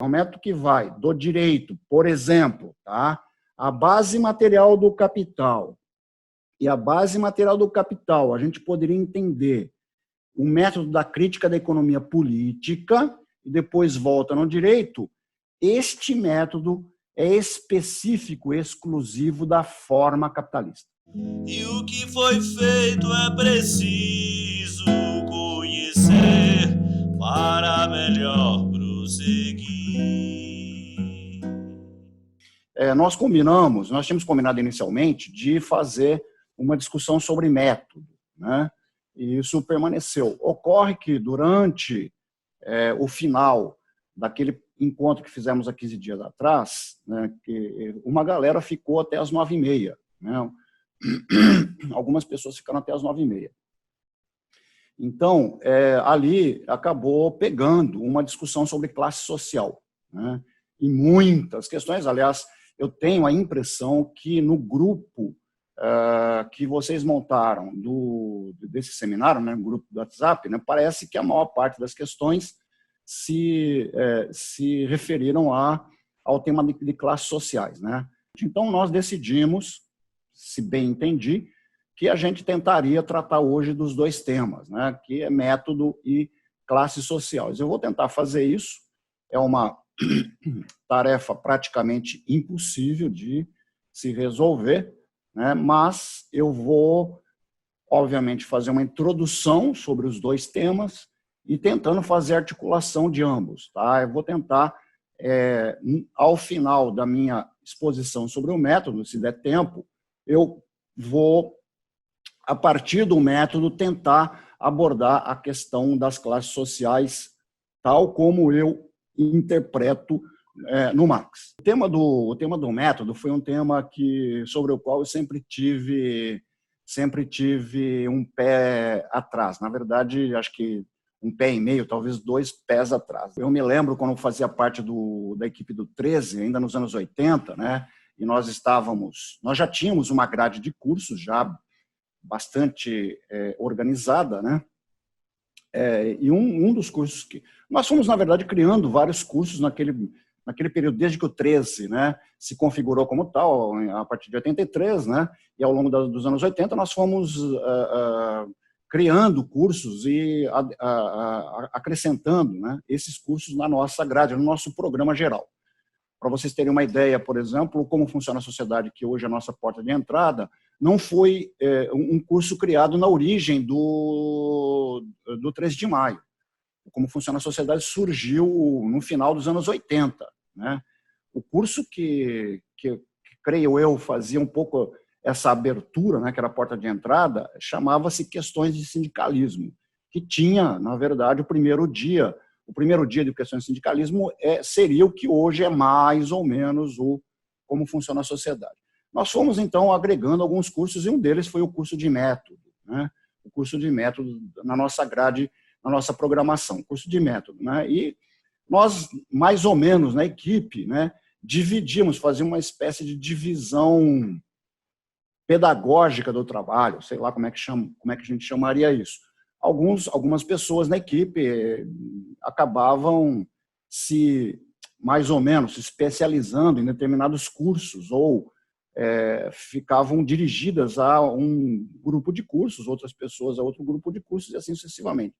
É um método que vai do direito, por exemplo, tá? A base material do capital. E a base material do capital, a gente poderia entender o método da crítica da economia política e depois volta no direito. Este método é específico, exclusivo da forma capitalista. E o que foi feito é preciso conhecer para melhor prosseguir. Nós tínhamos combinado inicialmente de fazer uma discussão sobre método, né? E isso permaneceu. Ocorre que durante o final daquele encontro que fizemos há 15 dias atrás, né, que uma galera ficou até as 9h30, né? Algumas pessoas ficaram até as 9h30. Então, ali acabou pegando uma discussão sobre classe social, né? E muitas questões, aliás, eu tenho a impressão que no grupo que vocês montaram desse seminário, né, no grupo do WhatsApp, né, parece que a maior parte das questões se referiram ao tema de classes sociais, né? Então, nós decidimos, se bem entendi, que a gente tentaria tratar hoje dos dois temas, né, que é método e classes sociais. Eu vou tentar fazer isso, é uma tarefa praticamente impossível de se resolver, né, mas eu vou, obviamente, fazer uma introdução sobre os dois temas e tentando fazer articulação de ambos. Tá? Eu vou tentar, ao final da minha exposição sobre o método, se der tempo, eu vou, a partir do método, tentar abordar a questão das classes sociais, tal como eu interpreto no Marx. O tema do método foi um tema sobre o qual eu sempre tive um pé atrás. Na verdade, acho que um pé e meio, talvez 2 pés atrás. Eu me lembro quando eu fazia parte da equipe do 13, ainda nos anos 80, né? E nós já tínhamos uma grade de cursos já bastante organizada, né? E um dos cursos que nós fomos, na verdade, criando vários cursos naquele período, desde que o 13, né, se configurou como tal, a partir de 83, né, e ao longo dos anos 80, nós fomos criando cursos e acrescentando, né, esses cursos na nossa grade, no nosso programa geral. Para vocês terem uma ideia, por exemplo, como funciona a sociedade, que hoje é a nossa porta de entrada, não foi um curso criado na origem do 13 de maio. Como funciona a sociedade surgiu no final dos anos 80. Né? O curso que creio eu, fazia um pouco essa abertura, né, que era a porta de entrada, chamava-se Questões de Sindicalismo, que tinha, na verdade, o primeiro dia de Questões de Sindicalismo seria o que hoje é mais ou menos como funciona a sociedade. Nós fomos, então, agregando alguns cursos, e um deles foi o curso de método, né? O curso de método na nossa grade, na nossa programação, curso de método, né? E nós, mais ou menos, na equipe, né, fazíamos uma espécie de divisão pedagógica do trabalho, sei lá como é que a gente chamaria isso. Algumas pessoas na equipe acabavam mais ou menos, se especializando em determinados cursos ou ficavam dirigidas a um grupo de cursos, outras pessoas a outro grupo de cursos e assim sucessivamente.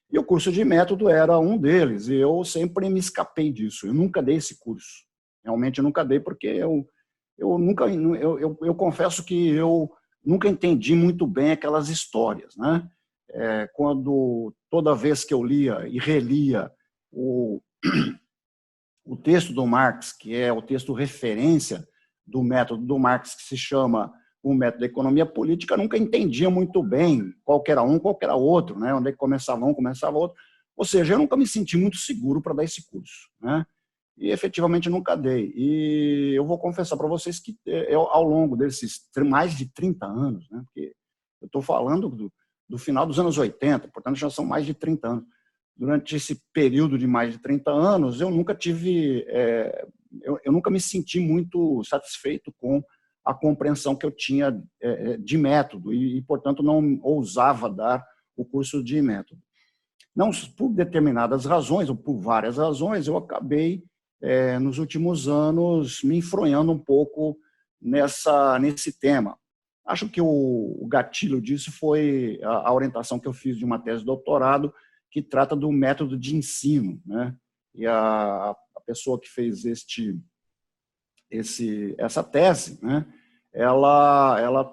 E o curso de método era um deles, e eu sempre me escapei disso. Eu nunca dei esse curso. Realmente eu nunca dei, porque eu confesso que eu nunca entendi muito bem aquelas histórias, né? Toda vez que eu lia e relia o texto do Marx, que é o texto referência do método do Marx, que se chama O Método da Economia Política, nunca entendia muito bem qual que era um, qual que era outro, né? Onde é que começava um, começava outro. Ou seja, eu nunca me senti muito seguro para dar esse curso, né? E efetivamente nunca dei. E eu vou confessar para vocês que ao longo desses mais de 30 anos, né? Porque eu estou falando do final dos anos 80, portanto já são mais de 30 anos. Durante esse período de mais de 30 anos, eu nunca eu nunca me senti muito satisfeito com a compreensão que eu tinha de método e, portanto, não ousava dar o curso de método. Não, por determinadas razões, ou por várias razões, eu acabei nos últimos anos, me enfronhando um pouco nesse tema. Acho que o gatilho disso foi a orientação que eu fiz de uma tese de doutorado que trata do método de ensino, né? E a pessoa que fez essa tese, né? Ela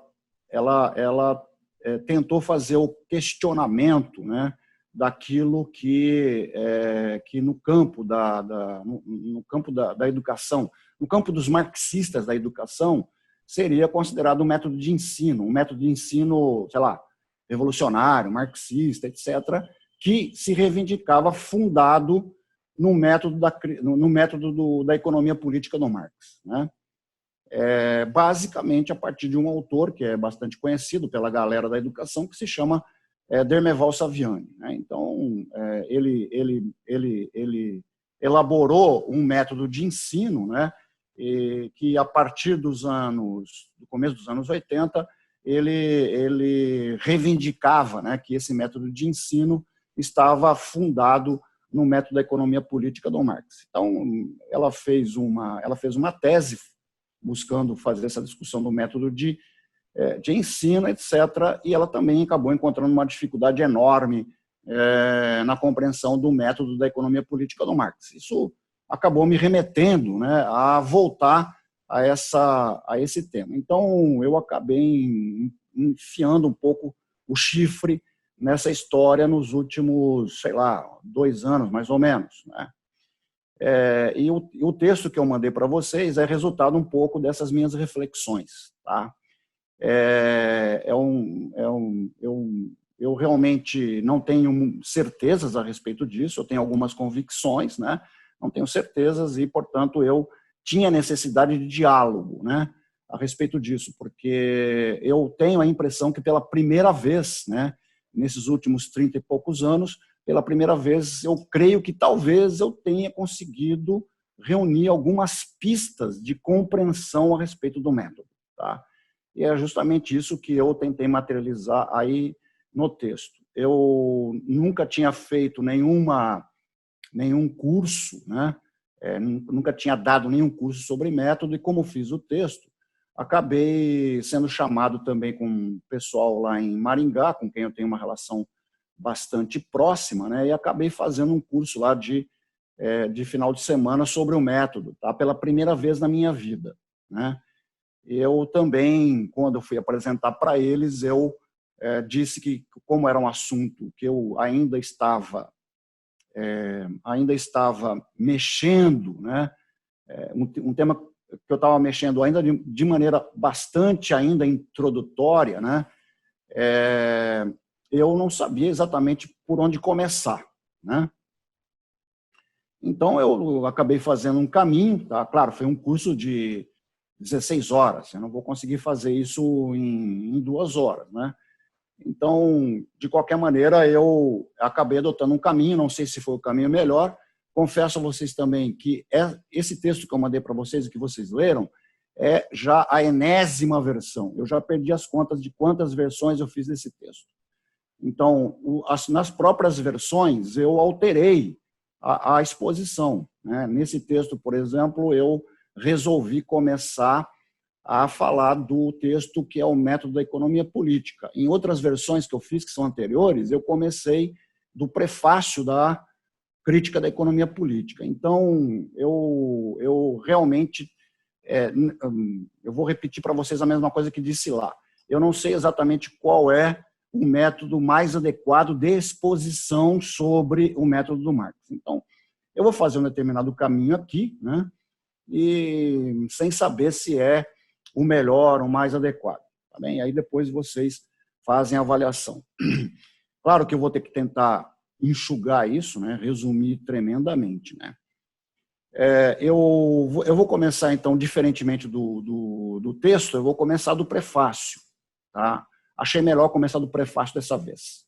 tentou fazer o questionamento, né, daquilo que no campo no campo da educação, no campo dos marxistas da educação, seria considerado um método de ensino, sei lá, revolucionário, marxista, etc., que se reivindicava fundado no método da economia política do Marx, né? Basicamente a partir de um autor que é bastante conhecido pela galera da educação, que se chama Dermeval Saviani, né? Então, ele elaborou um método de ensino, né, que a partir do começo dos anos 80, ele reivindicava, né, que esse método de ensino estava fundado no método da economia política do Marx. Então, ela fez uma tese buscando fazer essa discussão do método de ensino, etc., e ela também acabou encontrando uma dificuldade enorme na compreensão do método da economia política do Marx. Isso acabou me remetendo, né, a voltar a esse tema. Então, eu acabei enfiando um pouco o chifre nessa história nos últimos, 2 anos, mais ou menos, né? E o texto que eu mandei para vocês é resultado um pouco dessas minhas reflexões, tá? Eu realmente não tenho certezas a respeito disso, eu tenho algumas convicções, né? Não tenho certezas e, portanto, eu tinha necessidade de diálogo, né, a respeito disso, porque eu tenho a impressão que pela primeira vez, né, nesses últimos 30 e poucos anos, pela primeira vez, eu creio que talvez eu tenha conseguido reunir algumas pistas de compreensão a respeito do método, tá? E é justamente isso que eu tentei materializar aí no texto. Eu nunca tinha feito nenhum curso, né? Nunca tinha dado nenhum curso sobre método, e como fiz o texto, acabei sendo chamado também com um pessoal lá em Maringá, com quem eu tenho uma relação bastante próxima, né? E acabei fazendo um curso lá de final de semana sobre o método, tá? Pela primeira vez na minha vida, né? Eu também, quando eu fui apresentar para eles, eu disse que, como era um assunto que eu ainda estava mexendo, né? Um tema que eu estava mexendo ainda de maneira bastante ainda introdutória, né? Eu não sabia exatamente por onde começar, né? Então, eu acabei fazendo um caminho, tá? Claro, foi um curso de 16 horas, eu não vou conseguir fazer isso em 2 horas, né? Então, de qualquer maneira, eu acabei adotando um caminho, não sei se foi o caminho melhor. Confesso a vocês também que esse texto que eu mandei para vocês e que vocês leram é já a enésima versão. Eu já perdi as contas de quantas versões eu fiz desse texto. Então, nas próprias versões, eu alterei a exposição, né? Nesse texto, por exemplo, eu resolvi começar a falar do texto que é o método da economia política. Em outras versões que eu fiz, que são anteriores, eu comecei do prefácio da crítica da economia política. Então, eu realmente, eu vou repetir para vocês a mesma coisa que disse lá. Eu não sei exatamente qual é o método mais adequado de exposição sobre o método do Marx. Então, eu vou fazer um determinado caminho aqui, né, e sem saber se é o melhor, o mais adequado. Tá bem? Aí depois vocês fazem a avaliação. Claro que eu vou ter que tentar enxugar isso, né, resumir tremendamente, né. Eu vou começar, então, diferentemente do texto, eu vou começar do prefácio. Tá? Achei melhor começar do prefácio dessa vez.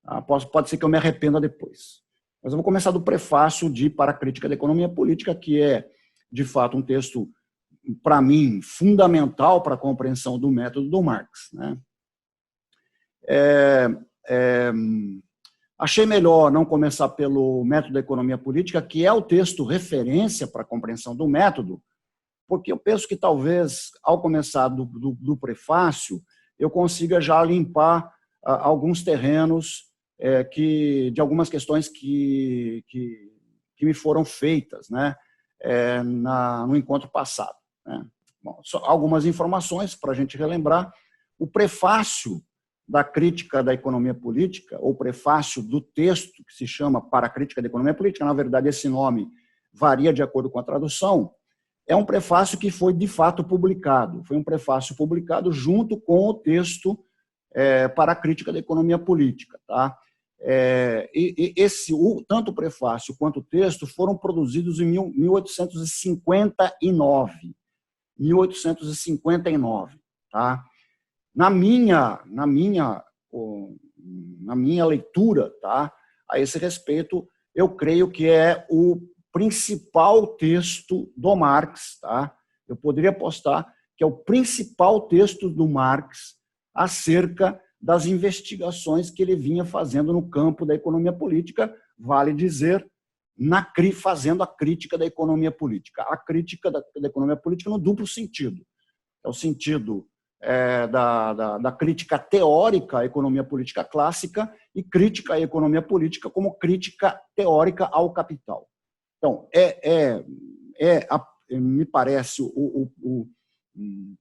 Tá? Pode ser que eu me arrependa depois. Mas eu vou começar do prefácio de Para a Crítica da Economia Política, que é, de fato, um texto, para mim, fundamental para a compreensão do método do Marx, né? Achei melhor não começar pelo método da economia política, que é o texto referência para a compreensão do método, porque eu penso que talvez, ao começar do prefácio, eu consiga já limpar alguns terrenos de algumas questões que me foram feitas, né, no encontro passado, né. Bom, só algumas informações para a gente relembrar. O prefácio da crítica da economia política, ou prefácio do texto que se chama Para a Crítica da Economia Política, na verdade esse nome varia de acordo com a tradução, é um prefácio que foi de fato publicado. Foi um prefácio publicado junto com o texto Para a Crítica da Economia Política. Tá? Tanto o prefácio quanto o texto foram produzidos em 1859. 1859. Tá? Na minha leitura, tá, a esse respeito, eu creio que é o principal texto do Marx. Tá? Eu poderia apostar que é o principal texto do Marx acerca das investigações que ele vinha fazendo no campo da economia política, vale dizer, fazendo a crítica da economia política. A crítica da economia política no duplo sentido. É o sentido da crítica teórica à economia política clássica e crítica à economia política como crítica teórica ao capital. Então, me parece,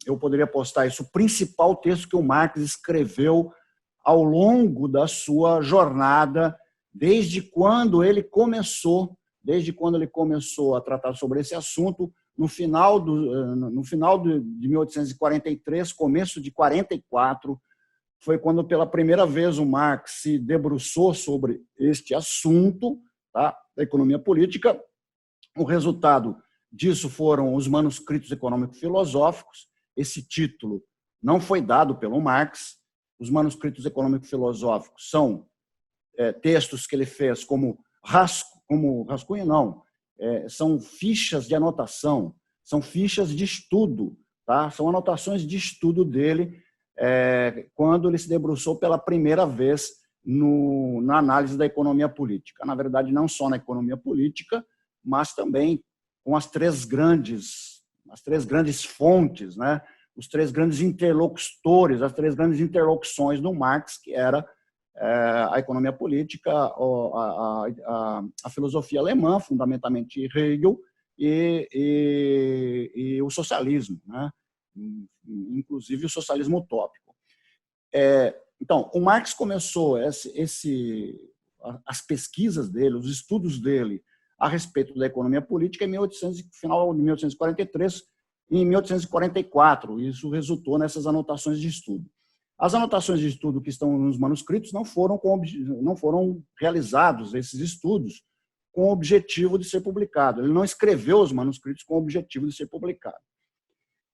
eu poderia postar isso, o principal texto que o Marx escreveu ao longo da sua jornada, desde quando ele começou a tratar sobre esse assunto, no final de 1843, começo de 44, foi quando pela primeira vez o Marx se debruçou sobre este assunto, tá, da economia política. O resultado disso foram os manuscritos econômico-filosóficos. Esse título não foi dado pelo Marx. Os manuscritos econômico-filosóficos são textos que ele fez como rascunho, não, são fichas de anotação, são fichas de estudo, tá? São anotações de estudo dele quando ele se debruçou pela primeira vez na análise da economia política. Na verdade, não só na economia política, mas também com as três grandes fontes, né? Os três grandes interlocutores, as três grandes interlocuções do Marx, que era a economia política, a filosofia alemã, fundamentalmente Hegel, e o socialismo, né? Inclusive o socialismo utópico. Então, o Marx começou as pesquisas dele, os estudos dele a respeito da economia política em final de 1843 e em 1844. Isso resultou nessas anotações de estudo. As anotações de estudo que estão nos manuscritos não foram realizados, esses estudos, com o objetivo de ser publicado. Ele não escreveu os manuscritos com o objetivo de ser publicado.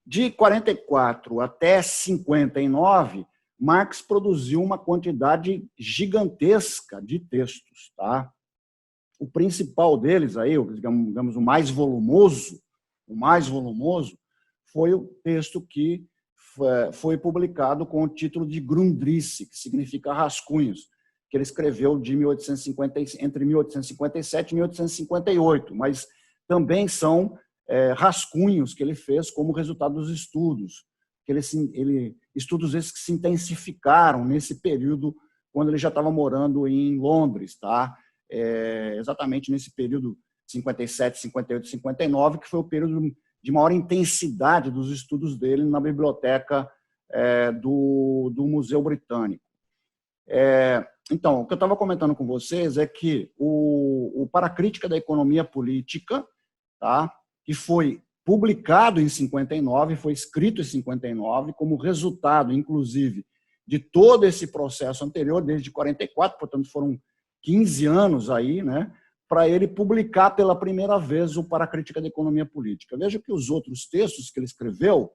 De 44 até 59, Marx produziu uma quantidade gigantesca de textos. Tá? O principal deles, aí, digamos, o mais volumoso, foi o texto que foi publicado com o título de Grundrisse, que significa rascunhos, que ele escreveu entre 1857 e 1858, mas também são rascunhos que ele fez como resultado dos estudos, estudos esses que se intensificaram nesse período quando ele já estava morando em Londres, tá? Exatamente nesse período 57, 58, 59, que foi o período de maior intensidade dos estudos dele na biblioteca do Museu Britânico. Então, o que eu estava comentando com vocês é que o Para a Crítica da Economia Política, tá, que foi publicado em 59, foi escrito em 59, como resultado, inclusive, de todo esse processo anterior, desde 44, portanto, foram 15 anos aí, né, para ele publicar pela primeira vez o Para a Crítica da Economia Política. Veja que os outros textos que ele escreveu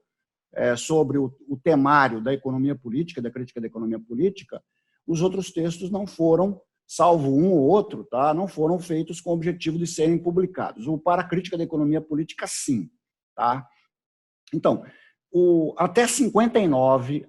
sobre o temário da economia política, da crítica da economia política, os outros textos não foram, salvo um ou outro, tá, não foram feitos com o objetivo de serem publicados. O Para a Crítica da Economia Política, sim. Tá? Então, até 59,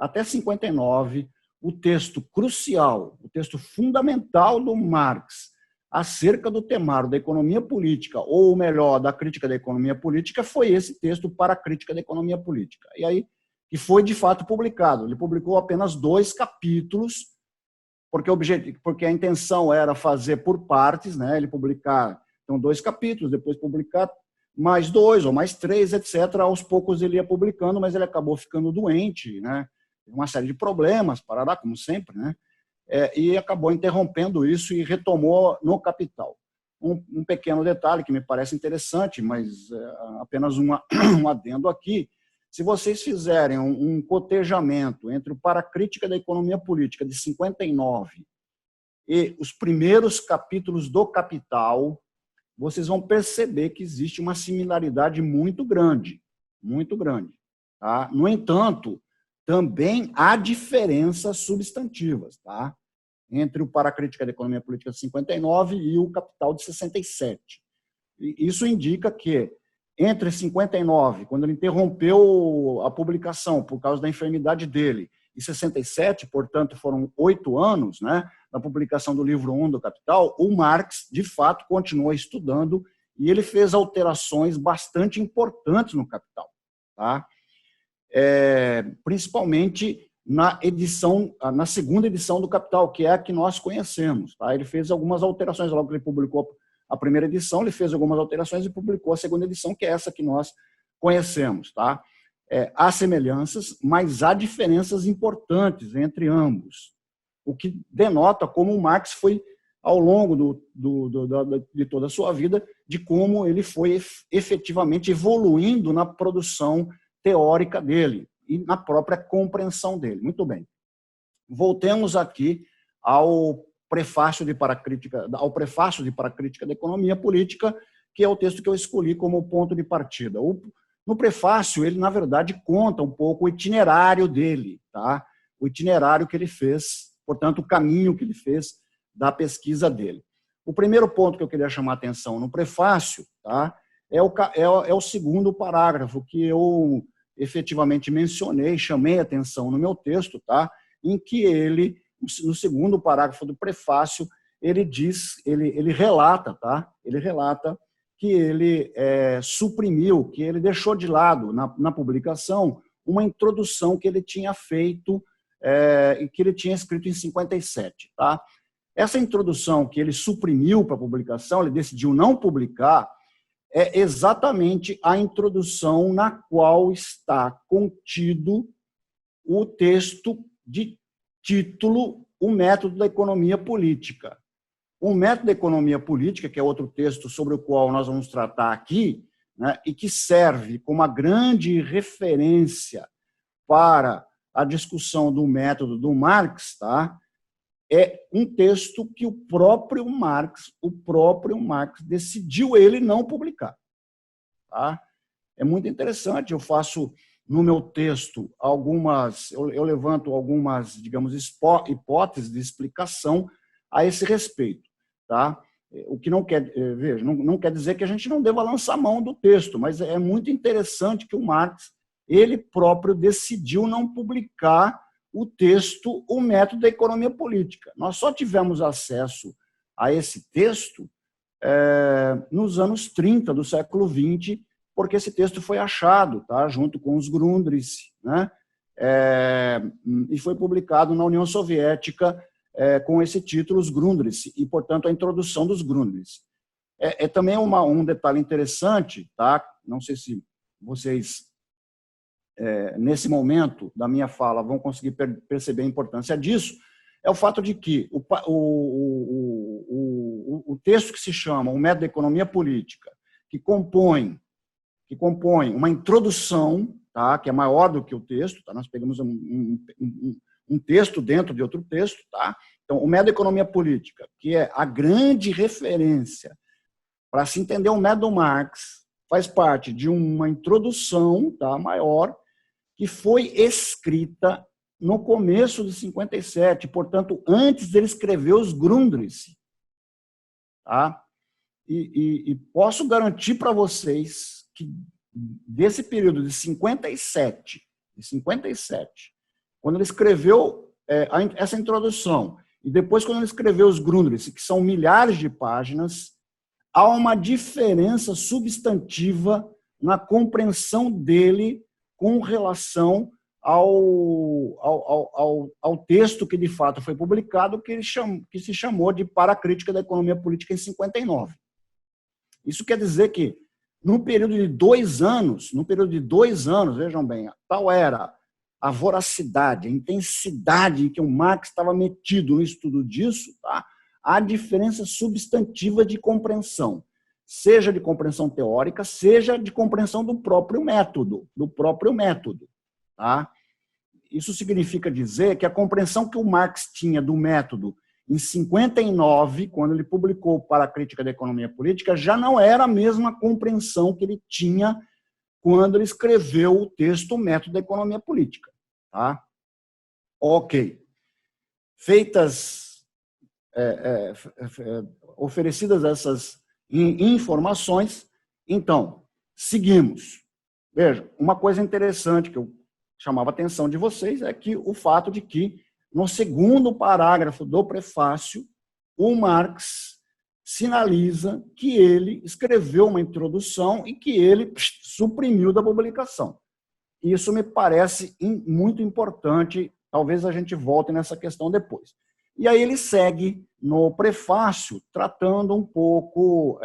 o texto crucial, o texto fundamental do Marx acerca do temário da economia política, ou melhor, da crítica da economia política, foi esse texto para a crítica da economia política. E aí, que foi de fato publicado. Ele publicou apenas 2 capítulos, porque a intenção era fazer por partes, né? Ele publicar então 2 capítulos, depois publicar mais 2 ou mais 3, etc. Aos poucos ele ia publicando, mas ele acabou ficando doente, né? Uma série de problemas, parará, como sempre, né? E acabou interrompendo isso e retomou no Capital. Um pequeno detalhe que me parece interessante, mas apenas um adendo aqui. Se vocês fizerem um cotejamento entre o Para a Crítica da Economia Política de 59 e os primeiros capítulos do Capital, vocês vão perceber que existe uma similaridade muito grande, muito grande. Tá? No entanto, também há diferenças substantivas, tá? Entre o Para a Crítica da Economia Política de 59 e o Capital de 67. E isso indica que, entre 59, quando ele interrompeu a publicação por causa da enfermidade dele, e 67, portanto, foram 8 anos, né, da publicação do livro 1 do Capital, o Marx, de fato, continuou estudando e ele fez alterações bastante importantes no Capital, tá? Principalmente na segunda edição do Capital, que é a que nós conhecemos. Tá? Ele fez algumas alterações, logo que ele publicou a primeira edição, ele fez algumas alterações e publicou a segunda edição, que é essa que nós conhecemos. Tá? Há semelhanças, mas há diferenças importantes entre ambos, o que denota como o Marx foi, ao longo de toda a sua vida, de como ele foi efetivamente evoluindo na produção teórica dele e na própria compreensão dele. Muito bem. Voltemos aqui ao prefácio de Para a Crítica da Economia Política, que é o texto que eu escolhi como ponto de partida. No prefácio, ele, na verdade, conta um pouco o itinerário dele, tá? O itinerário que ele fez, portanto, o caminho que ele fez da pesquisa dele. O primeiro ponto que eu queria chamar a atenção no prefácio, tá? É o segundo parágrafo que eu efetivamente mencionei, chamei a atenção no meu texto, tá? Em que ele, no segundo parágrafo do prefácio, ele relata, tá? Ele relata que ele suprimiu, que ele deixou de lado na publicação uma introdução que ele tinha feito e que ele tinha escrito em 57, tá? Essa introdução que ele suprimiu para a publicação, ele decidiu não publicar, é exatamente a introdução na qual está contido o texto de título O Método da Economia Política. O Método da Economia Política, que é outro texto sobre o qual nós vamos tratar aqui, né, e que serve como uma grande referência para a discussão do método do Marx, tá? É um texto que o próprio Marx decidiu ele não publicar. Tá? É muito interessante, eu faço no meu texto eu levanto algumas, digamos, hipóteses de explicação a esse respeito. Tá? O que não quer, veja, não quer dizer que a gente não deva lançar mão do texto, mas é muito interessante que o Marx, ele próprio decidiu não publicar o texto O Método da Economia Política. Nós só tivemos acesso a esse texto nos anos 30 do século XX, porque esse texto foi achado, tá, junto com os Grundrisse, né, e foi publicado na União Soviética com esse título, os Grundrisse, e, portanto, a introdução dos Grundrisse. Também um detalhe interessante, tá, não sei se vocês nesse momento da minha fala vão conseguir perceber a importância disso, é o fato de que o texto que se chama O Método da Economia Política, que compõe uma introdução, tá, que é maior do que o texto, tá, nós pegamos um texto dentro de outro texto, tá? Então, o Método da Economia Política, que é a grande referência para se entender o método Marx, faz parte de uma introdução, tá, maior, que foi escrita no começo de 57, portanto, antes dele escrever os Grundrisse. Tá? E posso garantir para vocês que desse período de 57, quando ele escreveu essa introdução, e depois quando ele escreveu os Grundrisse, que são milhares de páginas, há uma diferença substantiva na compreensão dele com relação ao texto que de fato foi publicado, que se chamou de Para a Crítica da Economia Política em 59. Isso quer dizer que, no período de 2 anos, vejam bem, tal era a voracidade, a intensidade em que o Marx estava metido no estudo disso, tá? Há diferença substantiva de compreensão, seja de compreensão teórica, seja de compreensão do próprio método, tá? Isso significa dizer que a compreensão que o Marx tinha do método em 59, quando ele publicou Para a Crítica da Economia Política, já não era a mesma compreensão que ele tinha quando ele escreveu o texto O Método da Economia Política. Tá? Ok. Oferecidas essas informações, então, seguimos. Veja, uma coisa interessante que eu chamava a atenção de vocês é que o fato de que, no segundo parágrafo do prefácio, o Marx sinaliza que ele escreveu uma introdução e que ele suprimiu da publicação. Isso me parece muito importante, talvez a gente volte nessa questão depois. E aí ele segue no prefácio, tratando um pouco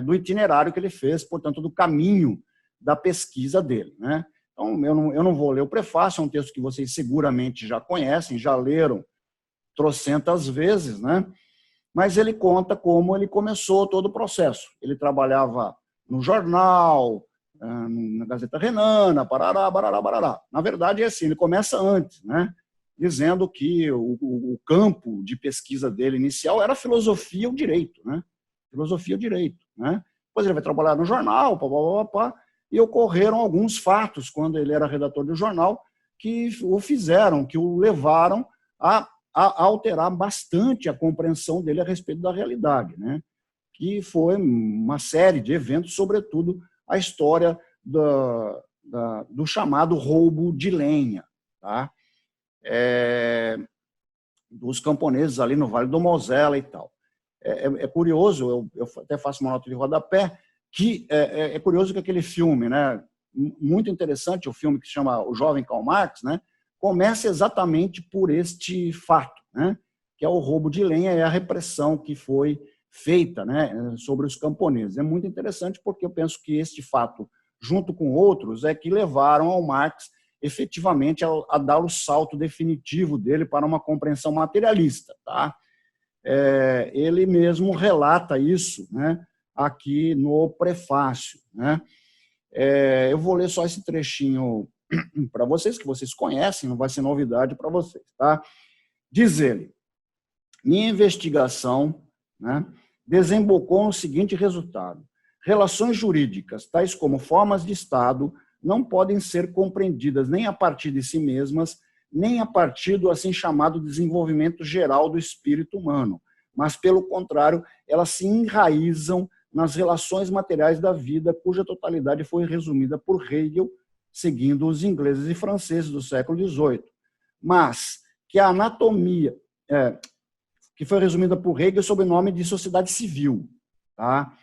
do itinerário que ele fez, portanto, do caminho da pesquisa dele, né? Então, eu não vou ler o prefácio, é um texto que vocês seguramente já conhecem, já leram trocentas vezes, né? Mas ele conta como ele começou todo o processo. Ele trabalhava no jornal, na Gazeta Renana, parará, barará, barará. Na verdade, é assim, ele começa antes, né? Dizendo que o campo de pesquisa dele inicial era filosofia e o direito, né? Filosofia e o direito, né? Depois ele vai trabalhar no jornal, e ocorreram alguns fatos, quando ele era redator do jornal, que o levaram a alterar bastante a compreensão dele a respeito da realidade, né? Que foi uma série de eventos, sobretudo a história do chamado roubo de lenha, tá? Dos camponeses ali no Vale do Mosela e tal. É curioso, eu até faço uma nota de rodapé, que é curioso que aquele filme, né, muito interessante, o filme que se chama O Jovem Karl Marx, né, começa exatamente por este fato, né, que é o roubo de lenha e a repressão que foi feita, né, sobre os camponeses. É muito interessante porque eu penso que este fato, junto com outros, é que levaram ao Marx efetivamente a dar o salto definitivo dele para uma compreensão materialista. Tá? Ele mesmo relata isso, né, aqui no prefácio, né? Eu vou ler só esse trechinho para vocês, que vocês conhecem, não vai ser novidade para vocês. Tá? Diz ele: minha investigação, né, desembocou no seguinte resultado: relações jurídicas, tais como formas de Estado, não podem ser compreendidas nem a partir de si mesmas, nem a partir do assim chamado desenvolvimento geral do espírito humano, mas, pelo contrário, elas se enraizam nas relações materiais da vida, cuja totalidade foi resumida por Hegel, seguindo os ingleses e franceses do século XVIII. Mas que a anatomia, que foi resumida por Hegel sob o nome de sociedade civil, tá?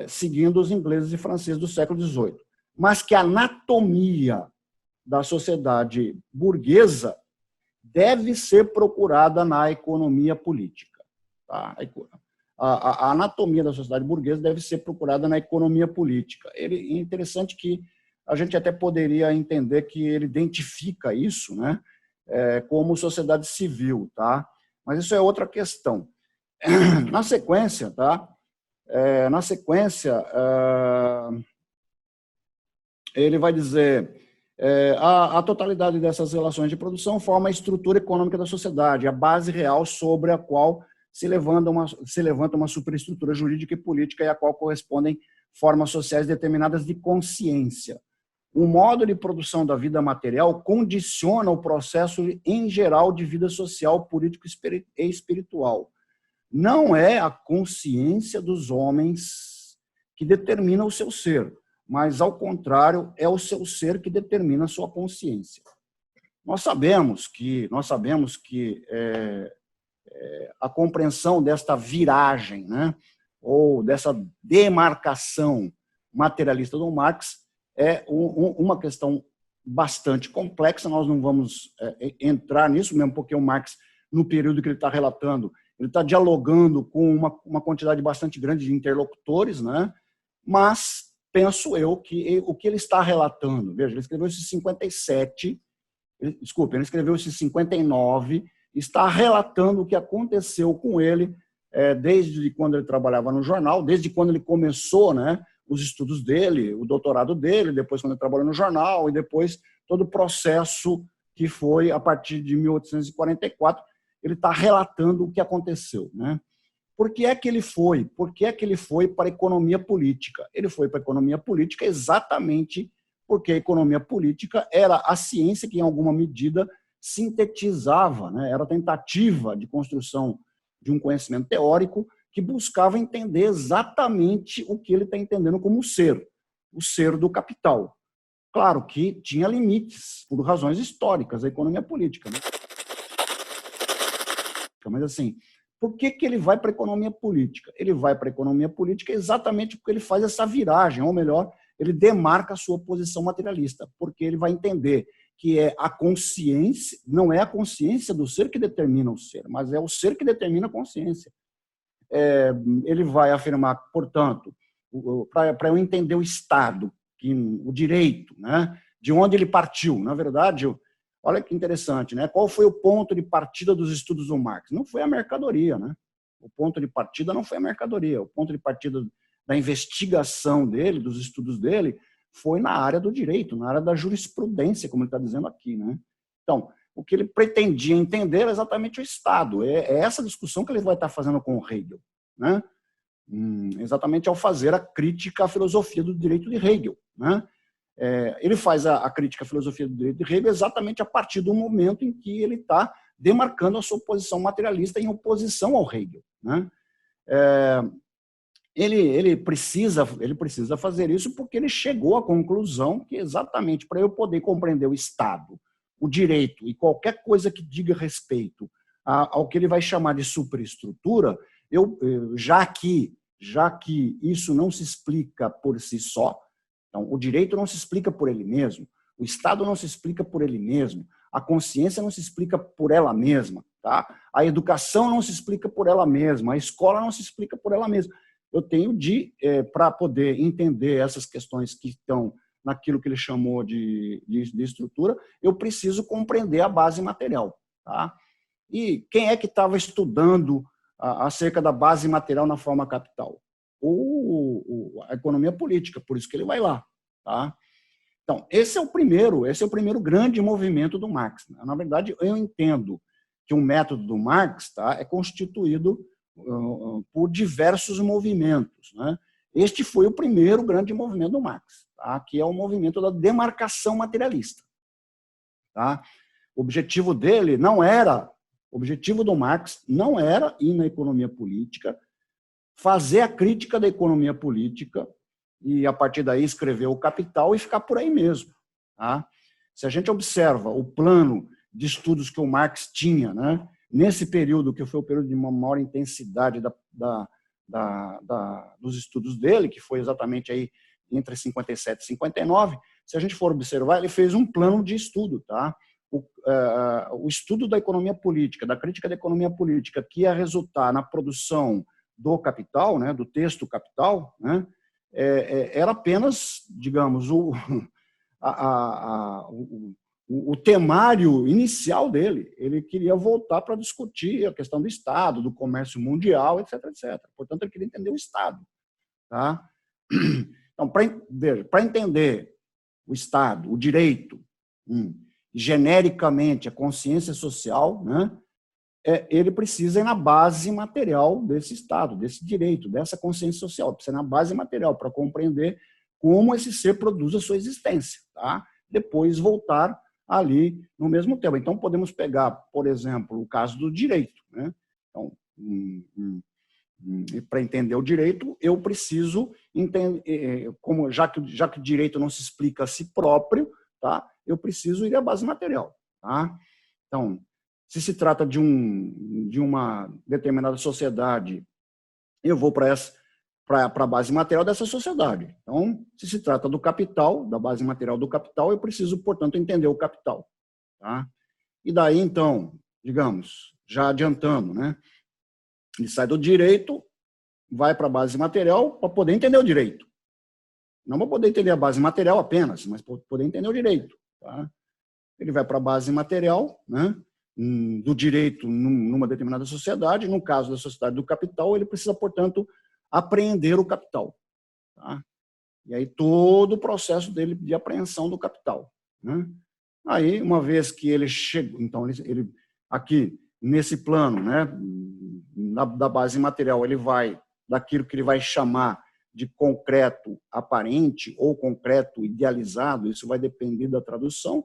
Seguindo os ingleses e franceses do século XVIII. Mas que a anatomia da sociedade burguesa deve ser procurada na economia política. Tá? A anatomia da sociedade burguesa deve ser procurada na economia política. É interessante que a gente até poderia entender que ele identifica isso, né, como sociedade civil, tá? Mas isso é outra questão. Na sequência, tá? Ele vai dizer: a totalidade dessas relações de produção forma a estrutura econômica da sociedade, a base real sobre a qual se levanta uma superestrutura jurídica e política e a qual correspondem formas sociais determinadas de consciência. O modo de produção da vida material condiciona o processo em geral de vida social, político e espiritual. Não é a consciência dos homens que determina o seu ser, mas, ao contrário, é o seu ser que determina a sua consciência. Nós sabemos que a compreensão desta viragem, né, ou dessa demarcação materialista do Marx é uma questão bastante complexa. Nós não vamos entrar nisso, mesmo porque o Marx, no período que ele está relatando, ele está dialogando com uma quantidade bastante grande de interlocutores, né? Mas penso eu que o que ele está relatando, veja, ele escreveu isso em 57, ele escreveu isso em 59, está relatando o que aconteceu com ele desde quando ele trabalhava no jornal, desde quando ele começou, né, os estudos dele, o doutorado dele, depois quando ele trabalhou no jornal, e depois todo o processo que foi a partir de 1844, ele está relatando o que aconteceu, né? Por que é que ele foi? Por que é que ele foi para a economia política? Ele foi para a economia política exatamente porque a economia política era a ciência que, em alguma medida, sintetizava, né? Era a tentativa de construção de um conhecimento teórico que buscava entender exatamente o que ele está entendendo como o ser do capital. Claro que tinha limites, por razões históricas, a economia política, né? Mas, assim, por que ele vai para a economia política? Ele vai para a economia política exatamente porque ele faz essa viragem, ou melhor, ele demarca a sua posição materialista, porque ele vai entender que é a consciência, não é a consciência do ser que determina o ser, mas é o ser que determina a consciência. Ele vai afirmar, portanto, para eu entender o Estado, o direito, né, de onde ele partiu. Na verdade, olha que interessante, né? Qual foi o ponto de partida dos estudos do Marx? Não foi a mercadoria, né? O ponto de partida não foi a mercadoria. O ponto de partida da investigação dele, dos estudos dele, foi na área do direito, na área da jurisprudência, como ele está dizendo aqui, né? Então, o que ele pretendia entender era exatamente o Estado. É essa discussão que ele vai estar fazendo com o Hegel, né? Exatamente ao fazer a crítica à filosofia do direito de Hegel, né? Ele faz a crítica à filosofia do direito de Hegel exatamente a partir do momento em que ele está demarcando a sua posição materialista em oposição ao Hegel, né? Ele precisa fazer isso porque ele chegou à conclusão que exatamente para eu poder compreender o Estado, o direito e qualquer coisa que diga respeito ao que ele vai chamar de superestrutura, já que isso não se explica por si só, então, o direito não se explica por ele mesmo, o Estado não se explica por ele mesmo, a consciência não se explica por ela mesma, tá? A educação não se explica por ela mesma, a escola não se explica por ela mesma. Eu tenho para poder entender essas questões que estão naquilo que ele chamou de estrutura, eu preciso compreender a base material, tá? E quem é que estava estudando acerca da base material na forma capital? A economia política, por isso que ele vai lá, tá? Então, esse é o primeiro grande movimento do Marx. Na verdade, eu entendo que o método do Marx, tá, é constituído por diversos movimentos, né? Este foi o primeiro grande movimento do Marx, tá, que é o movimento da demarcação materialista, tá? O objetivo do Marx não era ir na economia política, fazer a crítica da economia política e, a partir daí, escrever o Capital e ficar por aí mesmo, tá? Se a gente observa o plano de estudos que o Marx tinha, né, nesse período, que foi o período de uma maior intensidade dos estudos dele, que foi exatamente aí entre 57 e 59, se a gente for observar, ele fez um plano de estudo, tá? O estudo da economia política, da crítica da economia política, que ia resultar na produção do Capital, né, do texto Capital, né, era apenas, digamos, o temário inicial dele. Ele queria voltar para discutir a questão do Estado, do comércio mundial, etc, etc. Portanto, ele queria entender o Estado, tá? Então, para entender o Estado, o direito, genericamente a consciência social, né, ele precisa ir na base material desse Estado, desse direito, dessa consciência social. Precisa ir na base material para compreender como esse ser produz a sua existência, tá? Depois voltar ali no mesmo tempo. Então, podemos pegar, por exemplo, o caso do direito, né? Então, para entender o direito, eu preciso entender, já que o direito não se explica a si próprio, tá? Eu preciso ir à base material, Tá? Então, se trata de uma determinada sociedade, eu vou para a base material dessa sociedade. Então, se trata do capital, da base material do capital, eu preciso, portanto, entender o capital. Tá? E daí, então, digamos, já adiantando, né? Ele sai do direito, vai para a base material para poder entender o direito. Não para poder entender a base material apenas, mas para poder entender o direito. Tá? Ele vai para a base material, né, do direito numa determinada sociedade. No caso da sociedade do capital, ele precisa, portanto, apreender o capital. Tá? E aí todo o processo dele de apreensão do capital. Né? Aí, uma vez que ele chegou, então, ele aqui, nesse plano, né, da base material, ele vai daquilo que ele vai chamar de concreto aparente ou concreto idealizado, isso vai depender da tradução,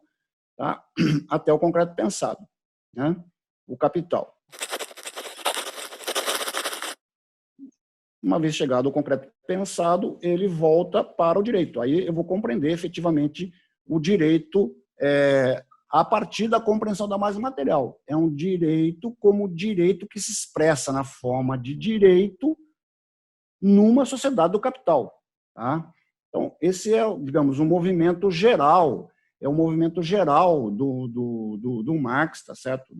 tá? Até o concreto pensado, né? O capital. Uma vez chegado ao concreto pensado, ele volta para o direito. Aí eu vou compreender efetivamente o direito a partir da compreensão da base material. É um direito como direito que se expressa na forma de direito numa sociedade do capital. Tá? Então, esse é, digamos, um movimento geral, é um movimento geral do Marx, tá certo?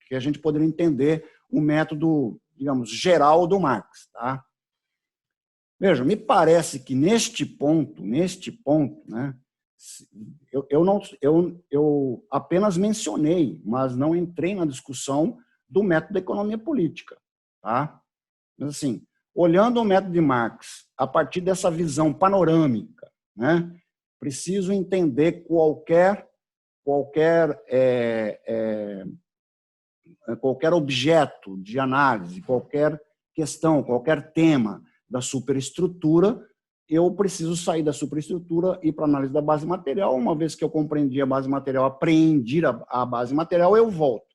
Que a gente poderia entender o método, digamos, geral do Marx. Tá? Veja, me parece que neste ponto, né, eu apenas mencionei, mas não entrei na discussão do método da economia política. Tá? Mas, assim, olhando o método de Marx a partir dessa visão panorâmica, né, preciso entender qualquer objeto de análise, qualquer questão, qualquer tema da superestrutura, eu preciso sair da superestrutura e ir para a análise da base material. Uma vez que eu compreendi a base material, apreendi a base material, eu volto.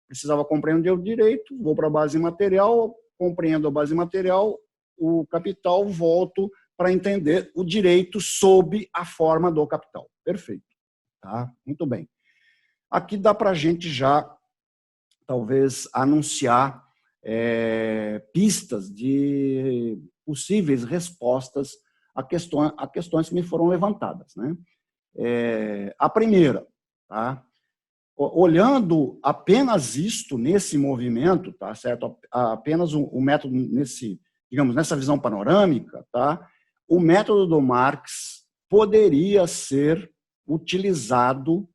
Precisava compreender o direito, vou para a base material, compreendo a base material, o capital, volto para entender o direito sob a forma do capital. Perfeito. Tá? Muito bem. Aqui dá para a gente já, talvez, anunciar pistas de possíveis respostas a questões que me foram levantadas. Né? A primeira, tá? Olhando apenas isto nesse movimento, tá certo? Apenas o método nessa visão panorâmica, tá? O método do Marx poderia ser utilizado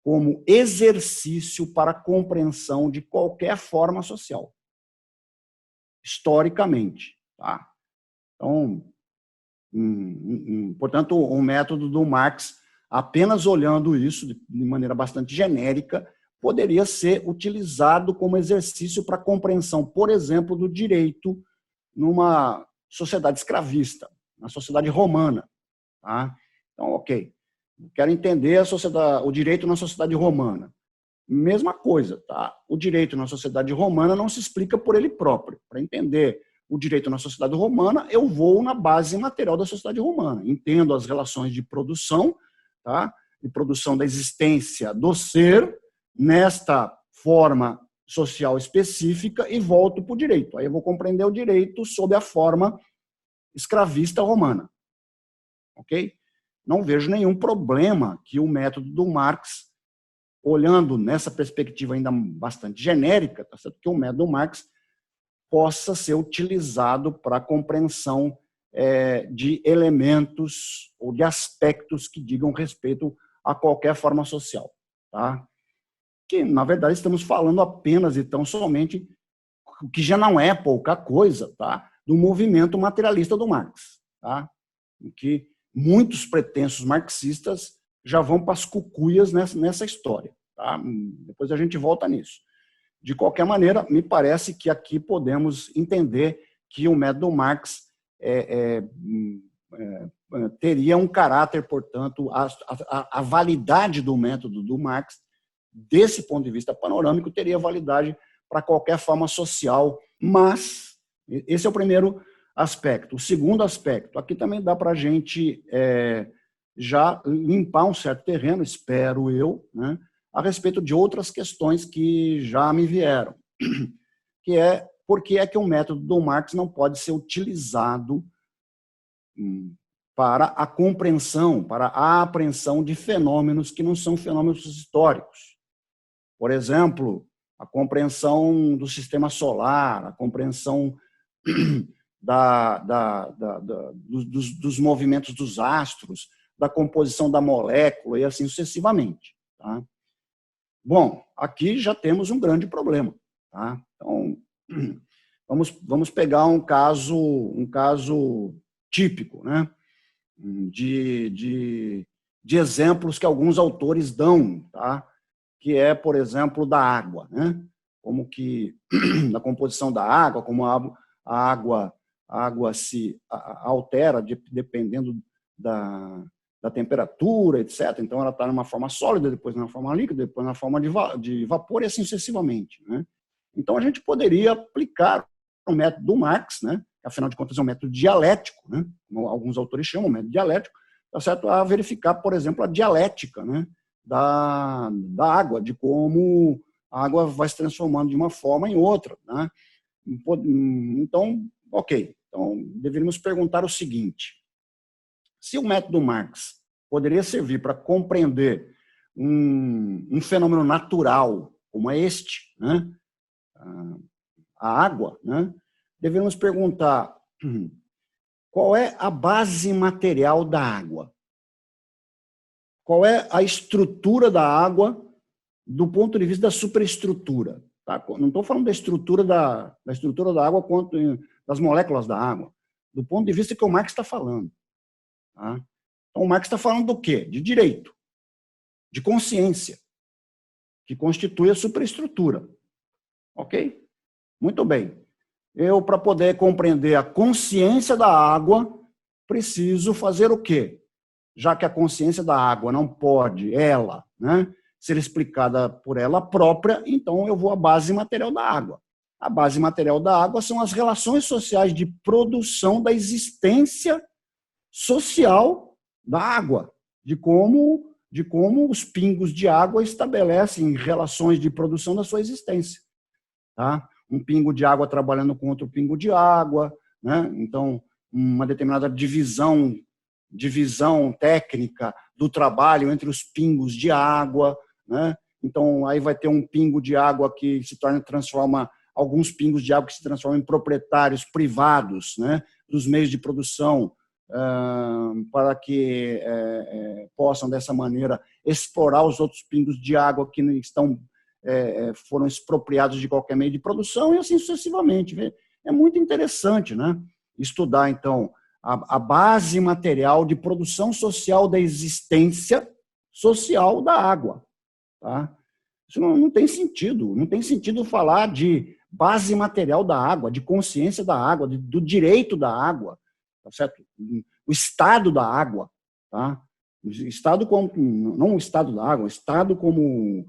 como exercício para a compreensão de qualquer forma social, historicamente, tá? Então, portanto, o método do Marx, apenas olhando isso de maneira bastante genérica, poderia ser utilizado como exercício para a compreensão, por exemplo, do direito numa sociedade escravista, na sociedade romana. Tá? Então, ok, quero entender o direito na sociedade romana. Mesma coisa, tá? O direito na sociedade romana não se explica por ele próprio. Para entender o direito na sociedade romana, eu vou na base material da sociedade romana. Entendo as relações de produção, tá? De produção da existência do ser, nesta forma social específica, e volto para o direito. Aí eu vou compreender o direito sob a forma escravista romana. Ok? Não vejo nenhum problema que o método do Marx, olhando nessa perspectiva ainda bastante genérica, tá certo? Que o método do Marx possa ser utilizado para a compreensão de elementos ou de aspectos que digam respeito a qualquer forma social. Tá? Que, na verdade, estamos falando apenas e tão somente, o que já não é pouca coisa, tá? Do movimento materialista do Marx. Tá? Em que muitos pretensos marxistas já vão para as cucuias nessa história. Tá? Depois a gente volta nisso. De qualquer maneira, me parece que aqui podemos entender que o método Marx teria um caráter, portanto, a validade do método do Marx, desse ponto de vista panorâmico, teria validade para qualquer forma social, mas esse é o primeiro aspecto. O segundo aspecto, aqui também dá para a gente já limpar um certo terreno, espero eu, né, a respeito de outras questões que já me vieram, que é por que é que o método do Marx não pode ser utilizado para a compreensão, para a apreensão de fenômenos que não são fenômenos históricos. Por exemplo, a compreensão do sistema solar, a compreensão dos movimentos dos astros, da composição da molécula e assim sucessivamente. Tá? Bom, aqui já temos um grande problema. Tá? Então, vamos pegar um caso típico, né? de exemplos que alguns autores dão, tá? Que é, por exemplo, da água, né? Como que na composição da água, como a água se altera dependendo da temperatura, etc. Então, ela está numa forma sólida, depois na forma líquida, depois na forma de vapor e assim sucessivamente, né? Então, a gente poderia aplicar o método do Marx, né? Afinal de contas, é um método dialético, né? Como alguns autores chamam, método dialético, tá certo? A verificar, por exemplo, a dialética, né? da água, de como a água vai se transformando de uma forma em outra, né? Então, ok. Então, deveríamos perguntar o seguinte: se o método Marx poderia servir para compreender um fenômeno natural como é este, né? A água, né? Deveríamos perguntar qual é a base material da água? Qual é a estrutura da água do ponto de vista da superestrutura? Tá? Não estou falando da estrutura da água quanto das moléculas da água, do ponto de vista que o Marx está falando. Tá? Então, o Marx está falando do quê? De direito, de consciência, que constitui a superestrutura. Ok? Muito bem. Eu, para poder compreender a consciência da água, preciso fazer o quê? Já que a consciência da água não pode, ela, né, ser explicada por ela própria, então eu vou à base material da água. A base material da água são as relações sociais de produção da existência social da água, de como os pingos de água estabelecem relações de produção da sua existência. Tá? Um pingo de água trabalhando com outro pingo de água, né? Então, uma determinada divisão técnica do trabalho entre os pingos de água, né? Então, aí vai ter um pingo de água que transforma alguns pingos de água que se transformam em proprietários privados, né, dos meios de produção, para que possam, dessa maneira, explorar os outros pingos de água que foram expropriados de qualquer meio de produção e assim sucessivamente. É muito interessante, né, estudar, então, a base material de produção social da existência social da água. Tá? Isso não tem sentido. Não tem sentido falar de base material da água, de consciência da água, do direito da água, tá certo? O estado da água. Tá? O estado como, não o estado da água, o estado como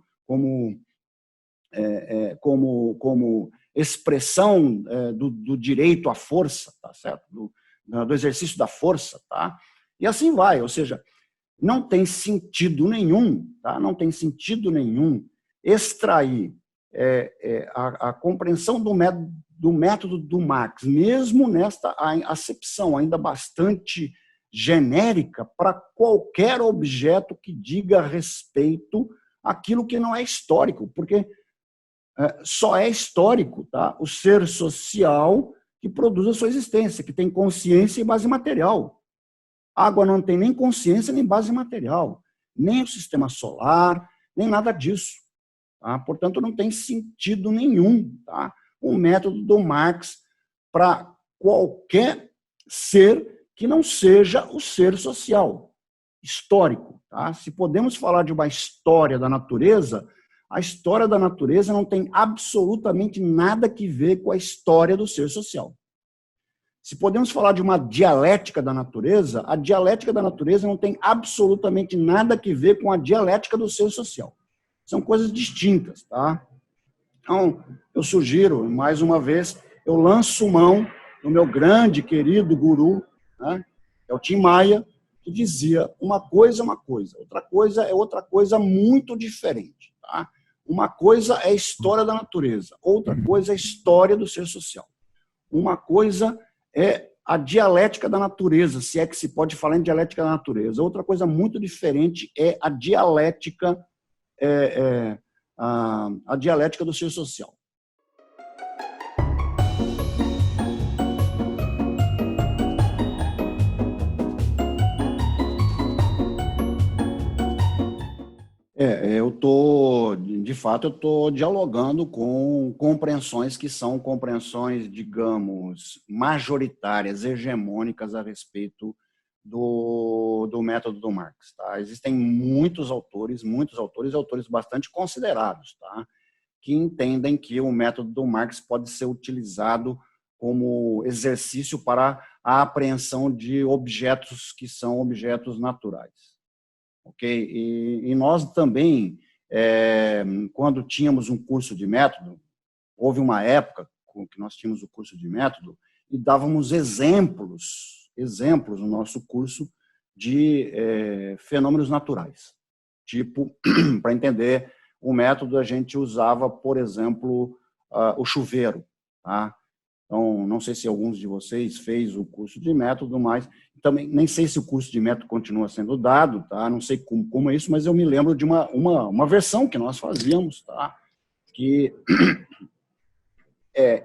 expressão do direito à força, tá certo? Do exercício da força, tá? E assim vai, ou seja, não tem sentido nenhum, tá? Não tem sentido nenhum extrair a compreensão do método do Marx, mesmo nesta acepção ainda bastante genérica, para qualquer objeto que diga respeito àquilo que não é histórico, porque só é histórico, tá? O ser social que produz a sua existência, que tem consciência e base material. A água não tem nem consciência nem base material, nem o sistema solar, nem nada disso. Tá? Portanto, não tem sentido nenhum, tá, o método do Marx para qualquer ser que não seja o ser social, histórico. Tá? Se podemos falar de uma história da natureza, a história da natureza não tem absolutamente nada que ver com a história do ser social. Se podemos falar de uma dialética da natureza, a dialética da natureza não tem absolutamente nada que ver com a dialética do ser social. São coisas distintas, tá? Então, eu sugiro, mais uma vez, eu lanço mão do meu grande, querido guru, né, é o Tim Maia, que dizia: uma coisa é uma coisa, outra coisa é outra coisa muito diferente. Tá? Uma coisa é a história da natureza, outra coisa é a história do ser social. Uma coisa é a dialética da natureza, se é que se pode falar em dialética da natureza. Outra coisa muito diferente é a dialética, a dialética do ser social. De fato, eu estou dialogando com compreensões que são compreensões, digamos, majoritárias, hegemônicas a respeito do método do Marx. Tá? Existem muitos autores bastante considerados, tá? Que entendem que o método do Marx pode ser utilizado como exercício para a apreensão de objetos que são objetos naturais. Okay? E nós também, quando tínhamos um curso de método, houve uma época que nós tínhamos o curso de método e dávamos exemplos no nosso curso de fenômenos naturais. Tipo, para entender o método, a gente usava, por exemplo, o chuveiro. Tá? Então, não sei se alguns de vocês fez o curso de método, mas também nem sei se o curso de método continua sendo dado, tá? Não sei como é isso, mas eu me lembro de uma versão que nós fazíamos, tá? Que